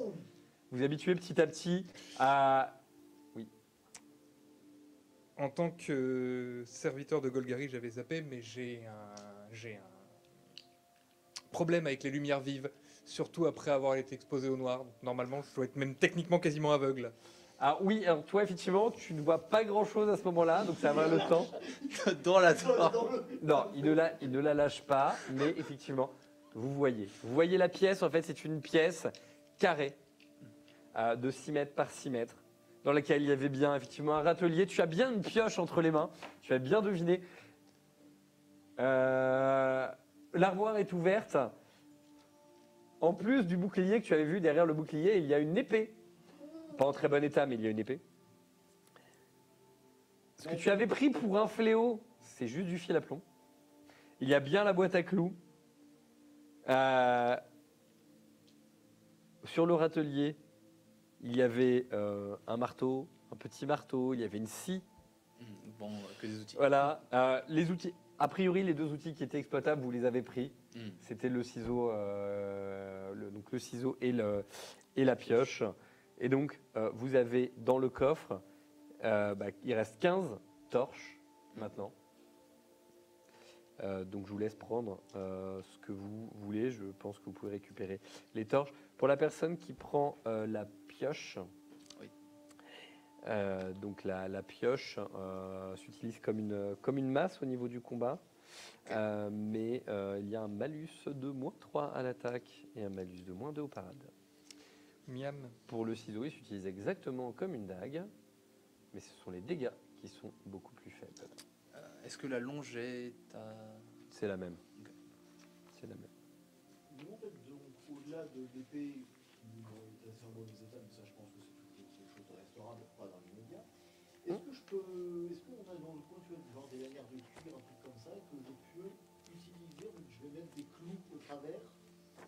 Vous vous habituez petit à petit à... En tant que serviteur de Golgari, j'avais zappé, mais j'ai un problème avec les lumières vives, surtout après avoir été exposé au noir. Donc, normalement, je dois être même techniquement quasiment aveugle. Ah oui, alors toi, effectivement, tu ne vois pas grand-chose à ce moment-là, donc ça va le temps. Dans la torche. Non, il ne la lâche pas, mais effectivement, vous voyez. Vous voyez la pièce, en fait, c'est une pièce carrée de 6 mètres par 6 mètres, dans laquelle il y avait bien, effectivement, un râtelier. Tu as bien une pioche entre les mains, tu as bien deviné. L'armoire est ouverte. En plus du bouclier que tu avais vu derrière le bouclier, il y a une épée. Pas en très bon état, mais il y a une épée. Ce que tu avais pris pour un fléau, c'est juste du fil à plomb. Il y a bien la boîte à clous. Sur le râtelier, il y avait un marteau, un petit marteau, il y avait une scie. Bon, que des outils. Voilà. Les outils, a priori, les deux outils qui étaient exploitables, vous les avez pris. C'était le ciseau, donc le ciseau et la pioche. Et donc, vous avez dans le coffre, il reste 15 torches maintenant. Donc, je vous laisse prendre ce que vous voulez. Je pense que vous pouvez récupérer les torches. Pour la personne qui prend la pioche, Oui. donc la pioche s'utilise comme une masse au niveau du combat. Mais il y a un malus de -3 à l'attaque et un malus de -2 au parade. Miam. Pour le ciseau, il s'utilise exactement comme une dague, mais ce sont les dégâts qui sont beaucoup plus faibles. Est-ce que la longe est à... C'est la même. Ok. C'est la même. Nous, en fait, donc, au-delà de l'épée qui est assez en mauvais état, mais ça, je pense que c'est quelque chose de restaurable, pas dans l'immédiat. Est-ce qu'on a dans le coin, tu vois, genre des lanières de cuir, un truc comme ça, que je peux utiliser, donc je vais mettre des clous au travers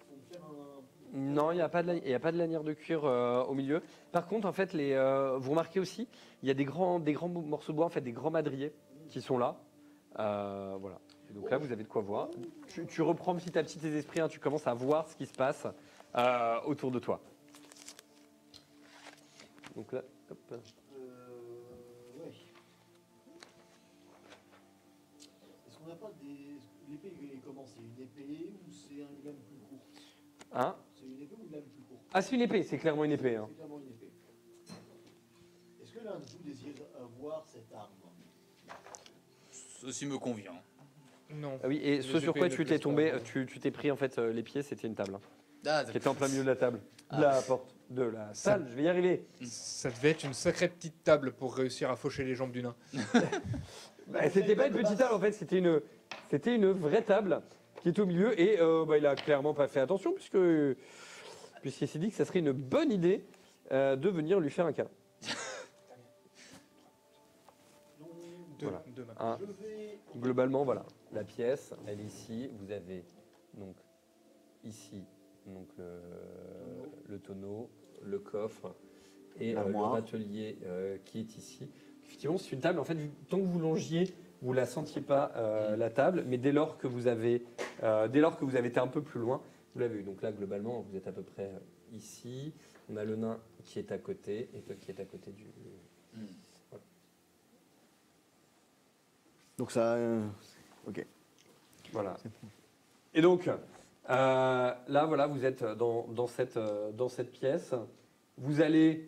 pour me faire un... Non, il n'y a pas de lanière de cuir au milieu. Par contre, en fait, vous remarquez aussi, il y a des grands morceaux de bois, en fait, des grands madriers qui sont là. Voilà. Et donc là, vous avez de quoi voir. Tu reprends petit à petit tes esprits, hein, tu commences à voir ce qui se passe autour de toi. Donc là, hop. Ouais. Est-ce qu'on n'a pas des... L'épée, il est comment? C'est une épée ou c'est une lame plus courte? Hein? C'est une épée ou une lame plus courte? Ah, c'est une épée, c'est clairement une épée. Hein. C'est clairement une épée. Est-ce que l'un de vous désire avoir cette arme? Ceci me convient. Non. Ah oui, et Les ce sur épées quoi ne tu t'es plaisent pas, tombé, moi. tu t'es pris en fait les pieds, c'était une table. Ah, Qui était en plein milieu de la table. Ah. De la porte, de la salle, je vais y arriver. Ça devait être une sacrée petite table pour réussir à faucher les jambes du nain. Bah, c'était pas une petite table en fait, c'était une vraie table qui est au milieu et il a clairement pas fait attention puisqu'il s'est dit que ça serait une bonne idée de venir lui faire un câlin. Voilà. Deux mains. Hein. Je vais... Globalement, voilà, la pièce, elle est ici. Vous avez donc ici donc le tonneau, le coffre et le L'armoire. râtelier qui est ici. Effectivement, c'est une table. En fait, tant que vous longiez, vous la sentiez pas la table, mais dès lors que vous avez été un peu plus loin, vous l'avez eu. Donc là, globalement, vous êtes à peu près ici. On a le nain qui est à côté et toi qui est à côté du. Donc ça... ok. Voilà. Et donc, là, voilà, vous êtes dans cette pièce. Vous avez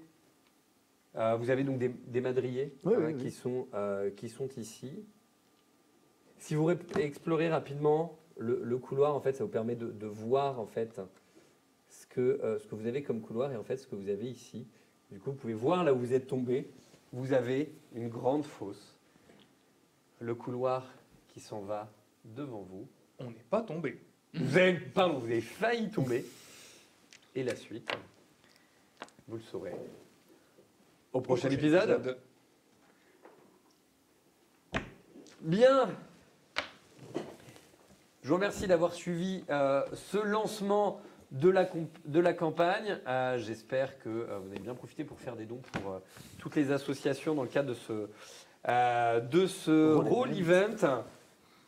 donc des madriers Oui, qui sont ici. Si vous explorez rapidement le couloir, en fait, ça vous permet de voir en fait ce que vous avez comme couloir et en fait ce que vous avez ici. Du coup, vous pouvez voir là où vous êtes tombé. Vous avez une grande fosse. Le couloir qui s'en va devant vous. On n'est pas tombé. Vous avez failli tomber. et la suite, vous le saurez au prochain épisode. Bien. Je vous remercie d'avoir suivi ce lancement de la campagne. J'espère que vous avez bien profité pour faire des dons pour toutes les associations dans le cadre de ce Roll Event.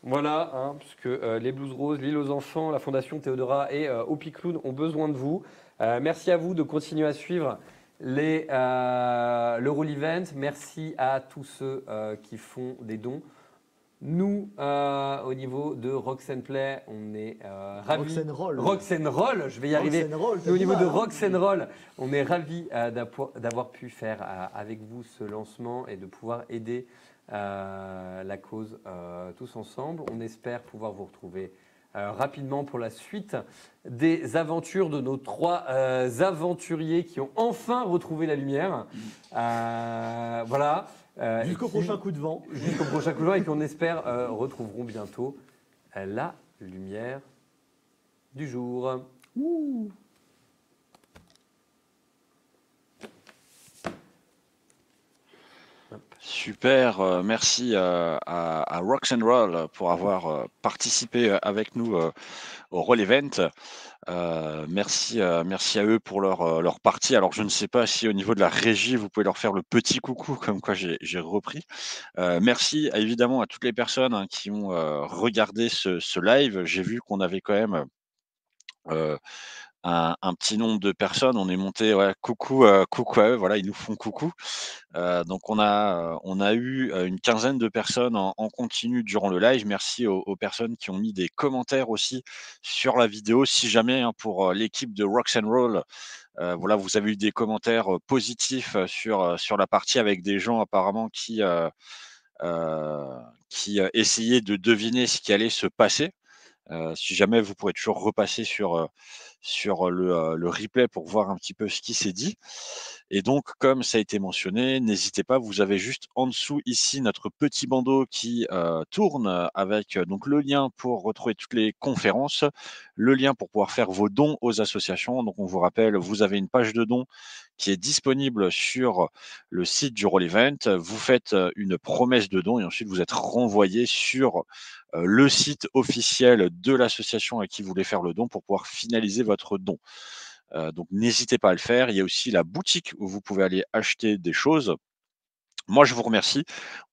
Voilà, hein, puisque les Blues Roses, l'île aux enfants, la Fondation Théodora et Hopi Clown ont besoin de vous. Merci à vous de continuer à suivre le Roll Event. Merci à tous ceux qui font des dons. Nous, au niveau de Rock'n'Play, on est ravis. Rock'n'Roll, je vais y arriver. Nous, au niveau de Rock'n'Roll, on est ravis d'avoir pu faire avec vous ce lancement et de pouvoir aider la cause tous ensemble. On espère pouvoir vous retrouver rapidement pour la suite des aventures de nos 3 aventuriers qui ont enfin retrouvé la lumière. Voilà. Jusqu'au prochain coup de vent. Jusqu'au prochain coup de vent et qu'on espère retrouveront bientôt la lumière du jour. Ouh. Super, merci à Rock'n'Roll pour avoir participé avec nous au Roll Event. Merci à eux pour leur partie. Alors, je ne sais pas si au niveau de la régie, vous pouvez leur faire le petit coucou, comme quoi j'ai repris. Merci évidemment à toutes les personnes qui ont regardé ce live. J'ai vu qu'on avait quand même un petit nombre de personnes. On est monté, ouais, coucou à eux, voilà, ils nous font coucou. Donc on a eu une quinzaine de personnes en continu durant le live. Merci aux personnes qui ont mis des commentaires aussi sur la vidéo. Si jamais, hein, pour l'équipe de Rock'n'Roll, voilà, vous avez eu des commentaires positifs sur la partie avec des gens apparemment qui essayaient de deviner ce qui allait se passer. Si jamais, vous pourrez toujours repasser sur le replay pour voir un petit peu ce qui s'est dit. Et donc, comme ça a été mentionné, n'hésitez pas, vous avez juste en dessous ici notre petit bandeau qui tourne avec donc le lien pour retrouver toutes les conférences, le lien pour pouvoir faire vos dons aux associations. Donc, on vous rappelle, vous avez une page de dons qui est disponible sur le site du Roll Event. Vous faites une promesse de don et ensuite vous êtes renvoyé sur le site officiel de l'association à qui vous voulez faire le don pour pouvoir finaliser votre don. Donc n'hésitez pas à le faire. Il y a aussi la boutique où vous pouvez aller acheter des choses. Moi, je vous remercie.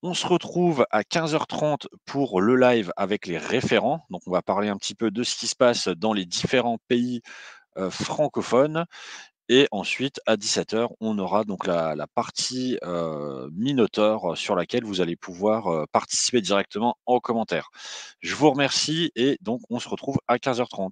On se retrouve à 15h30 pour le live avec les référents. Donc, on va parler un petit peu de ce qui se passe dans les différents pays francophones. Et ensuite, à 17h, on aura donc la partie Minotaur sur laquelle vous allez pouvoir participer directement en commentaire. Je vous remercie et donc on se retrouve à 15h30.